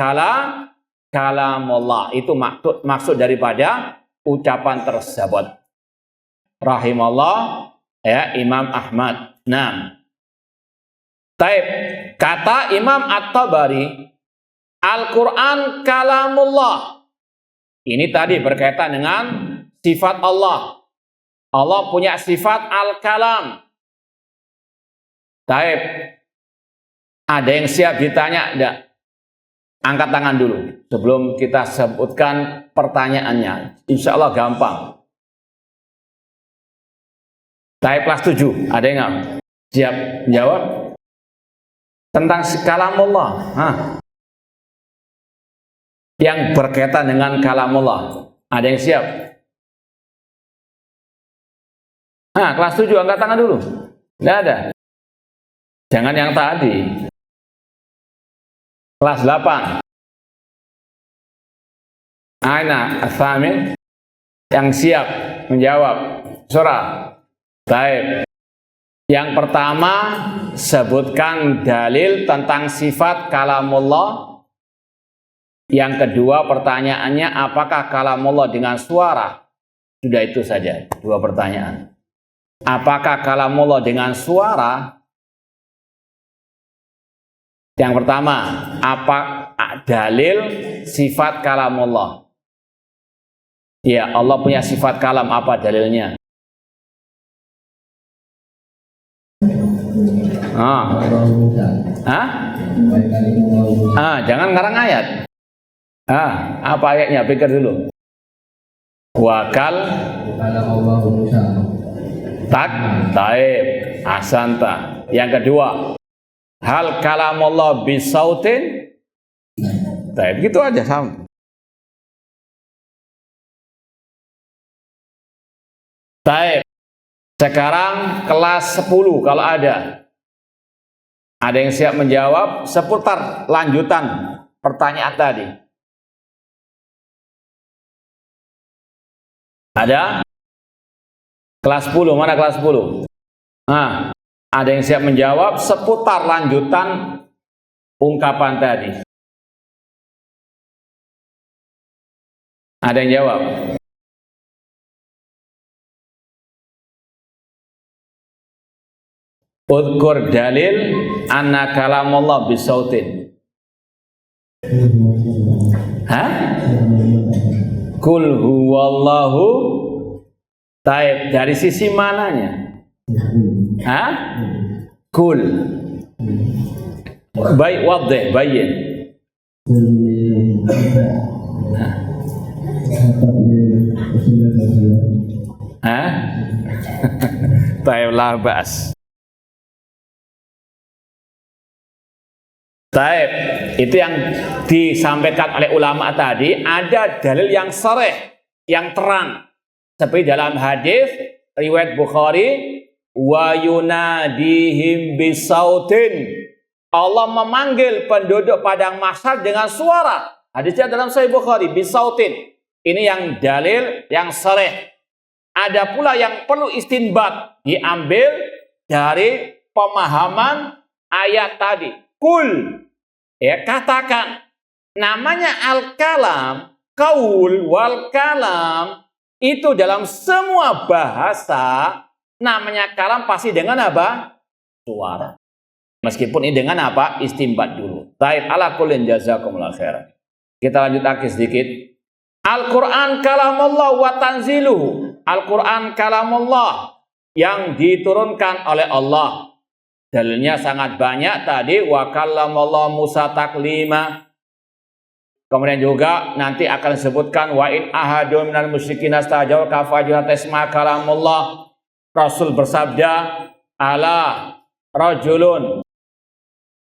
kalamullah. Itu maksud daripada ucapan tersebut. Rahimallah ya Imam Ahmad. Nah, taib, kata Imam At-Tabari, Al-Quran kalamullah. Ini tadi berkaitan dengan sifat Allah. Allah punya sifat al-kalam. Taib, ada yang siap ditanya? Enggak? Angkat tangan dulu sebelum kita sebutkan pertanyaannya. Insya Allah gampang. Taib kelas 7, ada yang enggak? Siap menjawab? Tentang kalamullah. Yang berkaitan dengan kalamullah. Ada yang siap? Kelas 7, angkat tangan dulu. Tidak ada. Jangan yang tadi. Kelas 8. Aina Asamin yang siap menjawab. Surah. Baik. Yang pertama, sebutkan dalil tentang sifat kalamullah. Yang kedua, pertanyaannya apakah kalamullah dengan suara? Sudah itu saja, dua pertanyaan. Apakah kalamullah dengan suara? Yang pertama, apa dalil sifat kalamullah? Ya, Allah punya sifat kalam, apa dalilnya? Jangan ngarang ayat. Apa ayatnya? Pikir dulu. Wakal taib asanta. Yang kedua, hal kalamullah bisautin. Taib, gitu aja sama. Taib. Sekarang kelas 10 kalau ada. Ada yang siap menjawab seputar lanjutan pertanyaan tadi? Ada? Kelas 10, mana kelas 10? Ada yang siap menjawab seputar lanjutan ungkapan tadi? Ada yang jawab? Udkur dalil anna kalamullah bisautin. Kul huwallahu. Taib, dari sisi mananya? Kul. Baik, wadih, bayin. Hah? Taiblah bas. Taib, itu yang disampaikan oleh ulama tadi, ada dalil yang sharih, yang terang. Seperti dalam hadis riwayat Bukhari, wa yunadihim bisautin. Allah memanggil penduduk padang mahsyar dengan suara. Hadisnya dalam Sahih Bukhari, bisautin. Ini yang dalil yang sharih. Ada pula yang perlu istinbat, diambil dari pemahaman ayat tadi. Kul, ya katakan, namanya al-kalam, kaul wal kalam, itu dalam semua bahasa, namanya kalam pasti dengan apa? Suara. Meskipun ini dengan apa? Istinbat dulu. Baik, ala kullin jazakumullah khairan. Kita lanjut lagi sedikit. Al-Quran kalamullah wa tanziluhu. Al-Quran kalamullah yang diturunkan oleh Allah. Dalilnya sangat banyak tadi, wa kallamallahu Musa taklima. Kemudian juga nanti akan disebutkan wa in ahadun minal musyrikin astajau kafajuna tasma kalamullah. Rasul bersabda, ala rajulun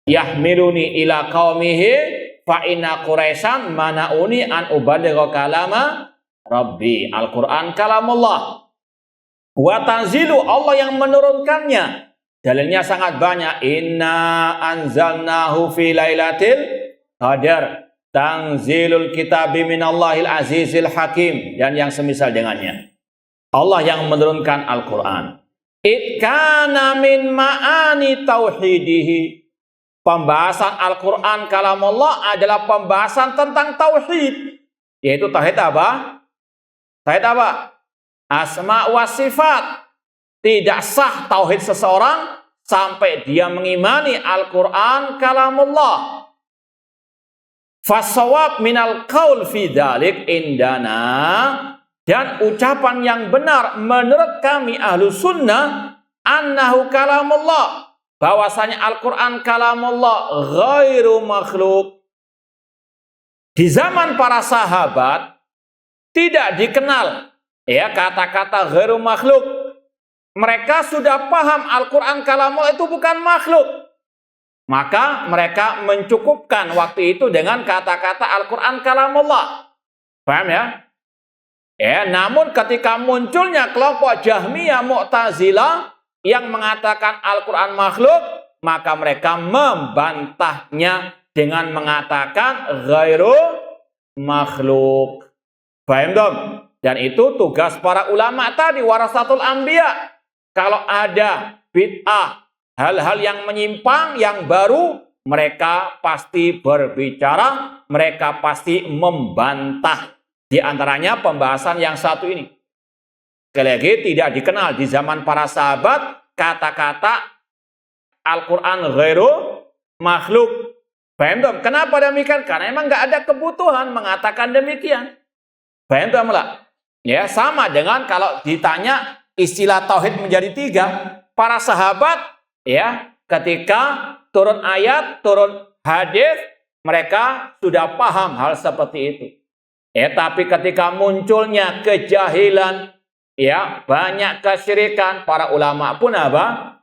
yahmiluni ila qaumihi fa inna quraisan manauni an ubaligha kalama rabbi. Al-Qur'an kalamullah. Wa tanzilu, Allah yang menurunkannya. Dalilnya sangat banyak. Inna anzalnahu fi lailatul qadar. Tanzilul kitabi minallahil azizil hakim. Dan yang semisal dengannya. Allah yang menurunkan Al-Quran. Itkana min ma'ani tauhidihi. Pembahasan Al-Quran kalamullah adalah pembahasan tentang tauhid. Yaitu tauhid apa? Tauhid apa? Asma wa sifat. Tidak sah tauhid seseorang sampai dia mengimani Al-Quran kalamullah. Fasawab minal qaul fi dzalik indana, dan ucapan yang benar menurut kami ahlu sunnah annahu kalamullah, bahwasanya Al-Quran kalamullah ghairu makhluk. Di zaman para sahabat tidak dikenal ya kata-kata ghairu makhluk. Mereka sudah paham Al-Quran kalamullah itu bukan makhluk. Maka mereka mencukupkan waktu itu dengan kata-kata Al-Quran kalamullah. Paham ya? Ya, namun ketika munculnya kelompok Jahmiyah Mu'tazilah yang mengatakan Al-Quran makhluk, maka mereka membantahnya dengan mengatakan ghairu makhluk. Paham dong? Dan itu tugas para ulama tadi, warasatul anbiya. Kalau ada bid'ah, hal-hal yang menyimpang, yang baru, mereka pasti berbicara, mereka pasti membantah. Di antaranya pembahasan yang satu ini. Sekali lagi, tidak dikenal di zaman para sahabat kata-kata Al-Quran ghairu makhluk. Paham? Kenapa demikian? Karena memang nggak ada kebutuhan mengatakan demikian. Paham lah? Ya, sama dengan kalau ditanya istilah tauhid menjadi 3. Para sahabat ya, ketika turun ayat, turun hadis, mereka sudah paham hal seperti itu. Ya, tapi ketika munculnya kejahilan, ya, banyak kesyirikan, para ulama pun apa?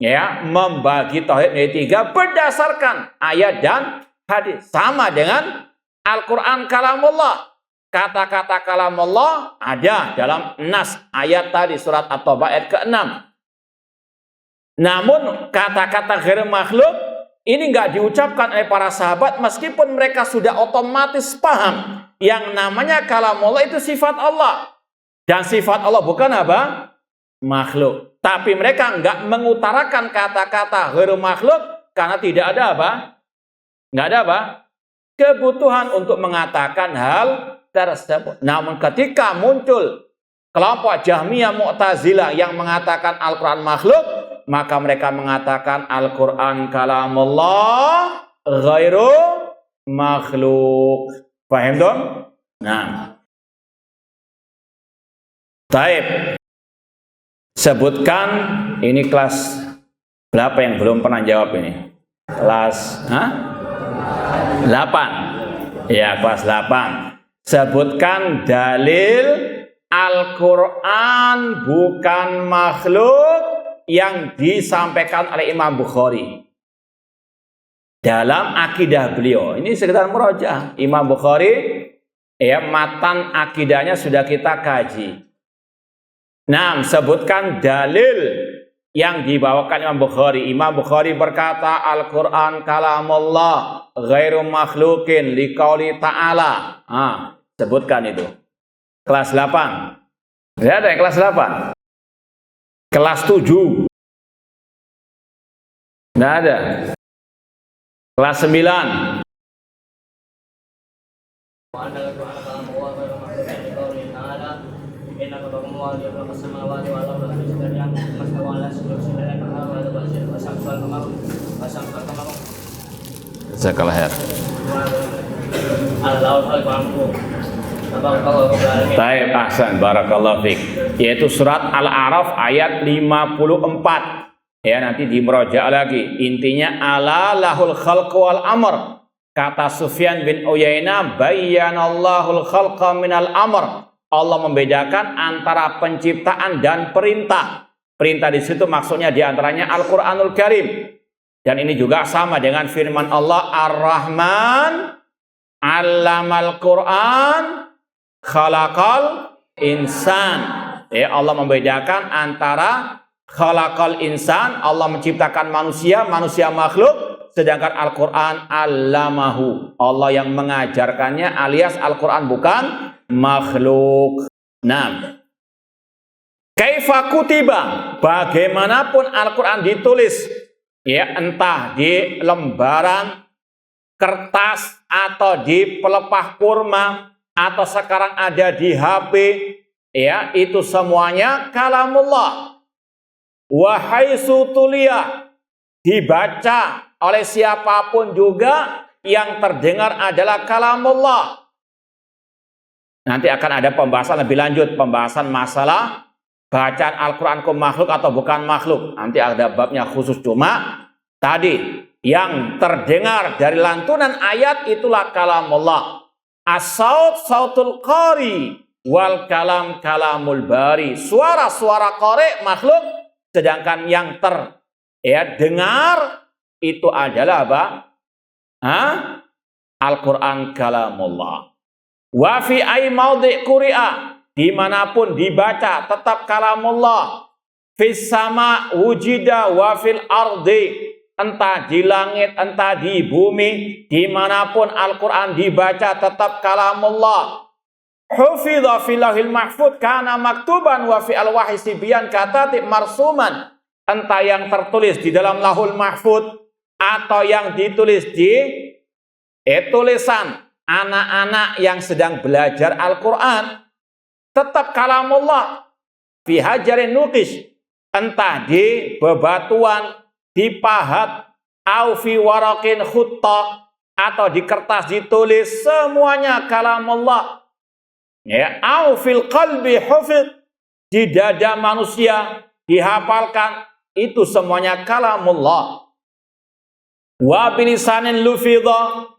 Ya, membagi tauhid menjadi 3 berdasarkan ayat dan hadis. Sama dengan Al-Quran kalamullah. Kata-kata kalamullah ada dalam nas ayat tadi surat At-Taubah ayat ke-6. Namun kata-kata ghair makhluk ini enggak diucapkan oleh para sahabat meskipun mereka sudah otomatis paham yang namanya kalamullah itu sifat Allah. Dan sifat Allah bukan apa? Makhluk. Tapi mereka enggak mengutarakan kata-kata ghair makhluk karena tidak ada apa? Enggak ada apa? Kebutuhan untuk mengatakan hal tersebut. Namun ketika muncul kelompok Jahmiyah Mu'tazilah yang mengatakan Al-Quran makhluk, maka mereka mengatakan Al-Quran kalamullah ghairu makhluk. Paham dong? Nah, taib. Sebutkan ini kelas berapa yang belum pernah jawab ini? Kelas 8. Ya, kelas 8. Sebutkan dalil Al-Quran bukan makhluk yang disampaikan oleh Imam Bukhari dalam akidah beliau. Ini sekedar murojaah. Imam Bukhari, ya, matan akidahnya sudah kita kaji. Nah, sebutkan dalil yang dibawakan Imam Bukhari. Imam Bukhari berkata, Al-Quran kalamullah ghairu makhlukin liqauli ta'ala. Sebutkan itu. Kelas 8. Tidak ada yang kelas 8. Kelas 7. Tidak ada. Kelas 9. Jazakallah khair. Taib ahsan, barakallahu fiik. Yaitu surat Al-A'raf ayat 54. Ya, nanti dimroja lagi. Intinya ala lahul khalq wal amr. Kata Sufyan bin Uyainah, bayyanallahul khalqa minal amr. Allah membedakan antara penciptaan dan perintah. Perintah di situ maksudnya diantaranya Al-Quranul Karim. Dan ini juga sama dengan firman Allah, Ar-Rahman 'allamal Quran khalaqal insan. Ya, Allah membedakan antara khalaqal insan, Allah menciptakan manusia, manusia makhluk, sedangkan Al-Quran 'allamahu, Allah yang mengajarkannya, alias Al-Quran bukan makhluk. Nah, kaifa kutiba, bagaimanapun Al-Quran ditulis, ya, entah di lembaran kertas atau di pelepah kurma atau sekarang ada di HP, ya, itu semuanya kalamullah. Wa haitsu tuliya, dibaca oleh siapapun juga yang terdengar adalah kalamullah. Nanti akan ada pembahasan lebih lanjut, pembahasan masalah bacaan Al-Quran ke makhluk atau bukan makhluk. Nanti ada babnya khusus, cuma tadi yang terdengar dari lantunan ayat itulah kalamullah. As-saut sautul qari wal kalam kalamul bari. Suara-suara qari makhluk, sedangkan yang dengar itu adalah apa? Al-Quran kalamullah. Wa fi ay maudhi quri'a, dimanapun dibaca tetap kalamullah. Fis sama wujida wa fil ardi, entah di langit entah di bumi, dimanapun Al-Quran dibaca tetap kalamullah. Hufidha fil lauhil mahfud kana maktuban wa fi alwahyi sibyan katatib marsuman, entah yang tertulis di dalam lahul mahfud atau yang ditulis di tulisan anak-anak yang sedang belajar Al-Quran, tetap kalamullah. Fi hajarin nuqish, entah di bebatuan, di pahat, au fi waraqin khutta, atau di kertas ditulis, semuanya kalamullah. Ya, au fil qalbi hufid, di dada manusia dihafalkan, itu semuanya kalamullah. Wa bilisanin lufidha,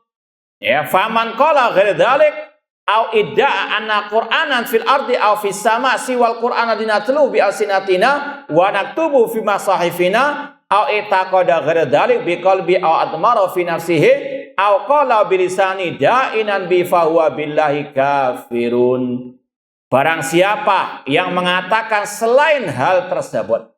ya, faman qala ghair dzalik au idda'a anna qur'anan fil ardi au fis sama siwal qur'ana dinatlu bi alsinatina wa naktubu fi masahifina au itaqada ghair dzalik bi qalbi au admara fi nafsihi au qala bi lisani da'inan bi fa huwa billahi kafirun. Barang siapa yang mengatakan selain hal tersebut,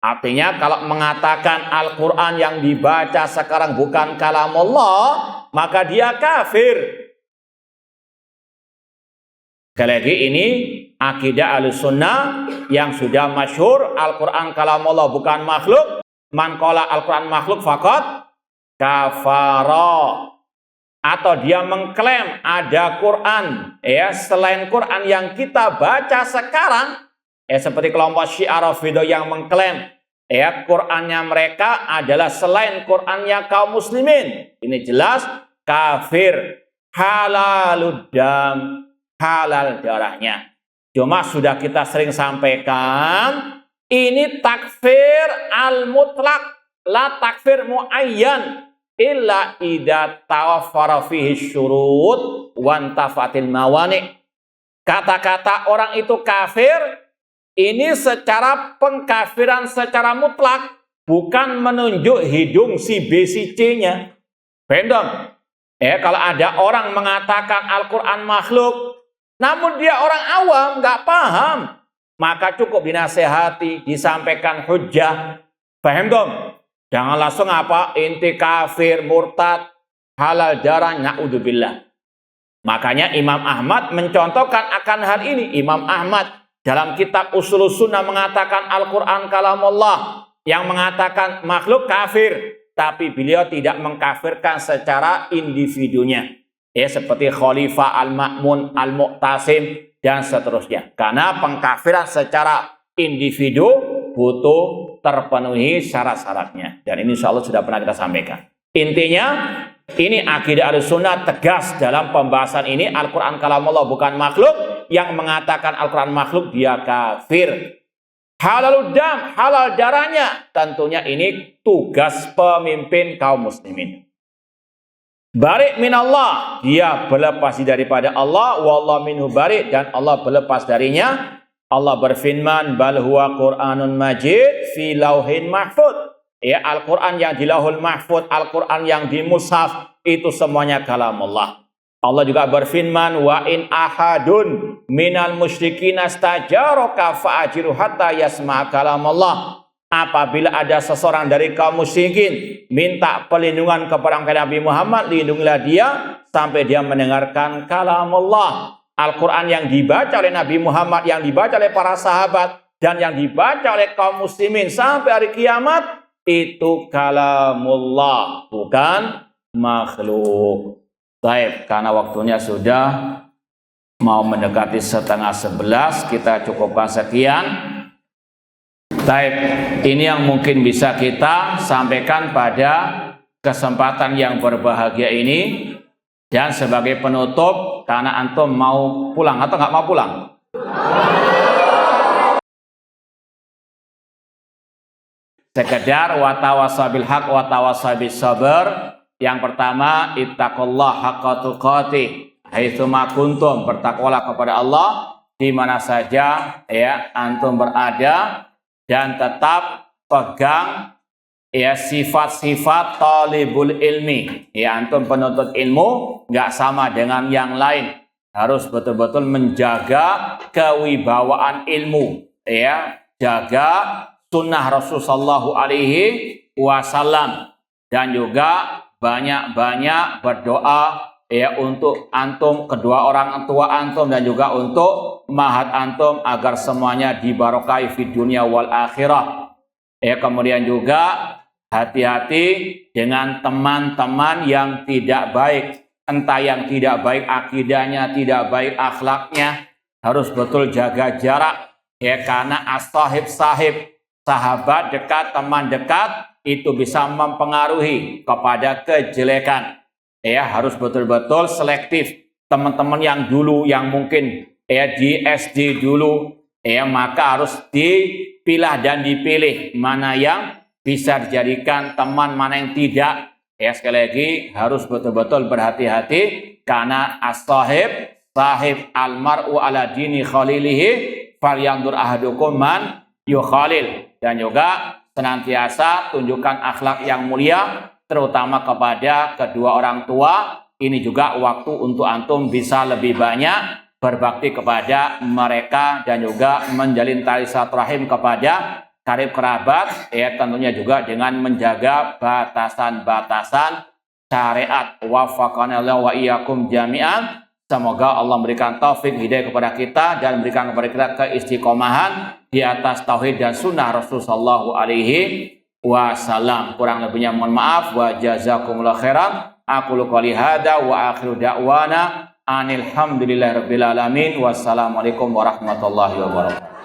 artinya kalau mengatakan Al-Quran yang dibaca sekarang bukan kalamullah, maka dia kafir. Sekali lagi, ini akidah Ahlussunnah yang sudah masyhur, Al-Quran kalamullah bukan makhluk. Man qala Al-Quran makhluk faqad kafara. Atau dia mengklaim ada Quran, ya, selain Quran yang kita baca sekarang, seperti kelompok Syiah Rafidhah yang mengklaim, ya, Qurannya mereka adalah selain Qurannya kaum muslimin. Ini jelas kafir, halalud dam, halal darahnya. Cuma sudah kita sering sampaikan, ini takfir al-mutlak, la takfir muayyan. illa idza tawaffara fihi syurut wa antafatil mawani. Kata-kata orang itu kafir ini secara pengkafiran secara mutlak, bukan menunjuk hidung si B si C-nya. Paham? Kalau ada orang mengatakan Al-Quran makhluk, namun dia orang awam, nggak paham, maka cukup dinasehati, disampaikan hujjah. Paham dong? Jangan langsung inti kafir, murtad, halal darah, na'udzubillah. Makanya Imam Ahmad mencontohkan akan hal ini. Imam Ahmad dalam kitab Ushulus Sunnah mengatakan Al-Quran kalamullah, yang mengatakan makhluk kafir. Tapi beliau tidak mengkafirkan secara individunya. Seperti Khalifah Al-Ma'mun, Al-Mu'tasim, dan seterusnya. Karena pengkafiran secara individu butuh terpenuhi syarat-syaratnya. Dan ini insya Allah sudah pernah kita sampaikan. Intinya, ini akidah Ahlussunnah tegas dalam pembahasan ini. Al-Quran kalamullah bukan makhluk. Yang mengatakan Al-Quran makhluk, dia kafir. Halalud dam, halal darahnya. Tentunya ini tugas pemimpin kaum muslimin. Bari' minallah, dia berlepas daripada Allah. Wallah minhu bari', dan Allah berlepas darinya. Allah berfirman, bal huwa Qur'anun majid fi lauhin mahfud. Al-Quran yang di lauhul mahfud, Al-Quran yang di mushaf, itu semuanya kalamullah. Allah juga berfirman, wa in ahadun minal musyrikin astajaraka fa'ajiru hatta yasma' kalamullah. Apabila ada seseorang dari kaum musyrikin minta perlindungan kepada Nabi Muhammad, lindungilah dia sampai dia mendengarkan kalamullah. Al-Quran yang dibaca oleh Nabi Muhammad, yang dibaca oleh para sahabat, dan yang dibaca oleh kaum muslimin sampai hari kiamat, itu kalamullah, bukan makhluk. Baik, karena waktunya sudah mau mendekati 10:30, kita cukupkan sekian. Baik, ini yang mungkin bisa kita sampaikan pada kesempatan yang berbahagia ini. Dan sebagai penutup, karena antum mau pulang atau nggak mau pulang? Sekedar watawasabil haq watawasabil sabar. Yang pertama, ittaqullah haqqa tuqatih haitsuma kuntum, bertakwalah kepada Allah di mana saja antum berada, dan tetap pegang sifat-sifat talibul ilmi. Antum penuntut ilmu nggak sama dengan yang lain, harus betul-betul menjaga kewibawaan ilmu, jaga sunnah Rasulullah SAW, dan juga banyak-banyak berdoa untuk antum, kedua orang tua antum, dan juga untuk mahat antum agar semuanya dibarokai fi dunia wal akhirah. Kemudian juga hati-hati dengan teman-teman yang tidak baik, entah yang tidak baik akidahnya, tidak baik akhlaknya, harus betul jaga jarak, karena as-sahib, sahabat dekat, teman dekat, itu bisa mempengaruhi kepada kejelekan. Harus betul-betul selektif. Teman-teman yang dulu, yang mungkin di SD dulu, maka harus dipilah dan dipilih mana yang bisa dijadikan teman, mana yang tidak. Sekali lagi harus betul-betul berhati-hati, karena as-sahib, sahib almar'u ala dini khalilihi falyandur ahadukum man yukhalil. Dan juga senantiasa tunjukkan akhlak yang mulia, terutama kepada kedua orang tua. Ini juga waktu untuk antum bisa lebih banyak berbakti kepada mereka, dan juga menjalin tali silaturahim kepada karib kerabat, tentunya juga dengan menjaga batasan-batasan syariat. Wafaqanallahu wa iyyakum jami'an. Semoga Allah memberikan taufik hidayah kepada kita, dan memberikan kepada kita keistiqomahan di atas tauhid dan sunnah Rasulullah SAW. Kurang lebihnya mohon maaf. Wa jazakumullah khairan. Aqulu qouli hadza wa akhiru da'wana anil hamdulillahi rabbil alamin. Wassalamualaikum warahmatullahi wabarakatuh.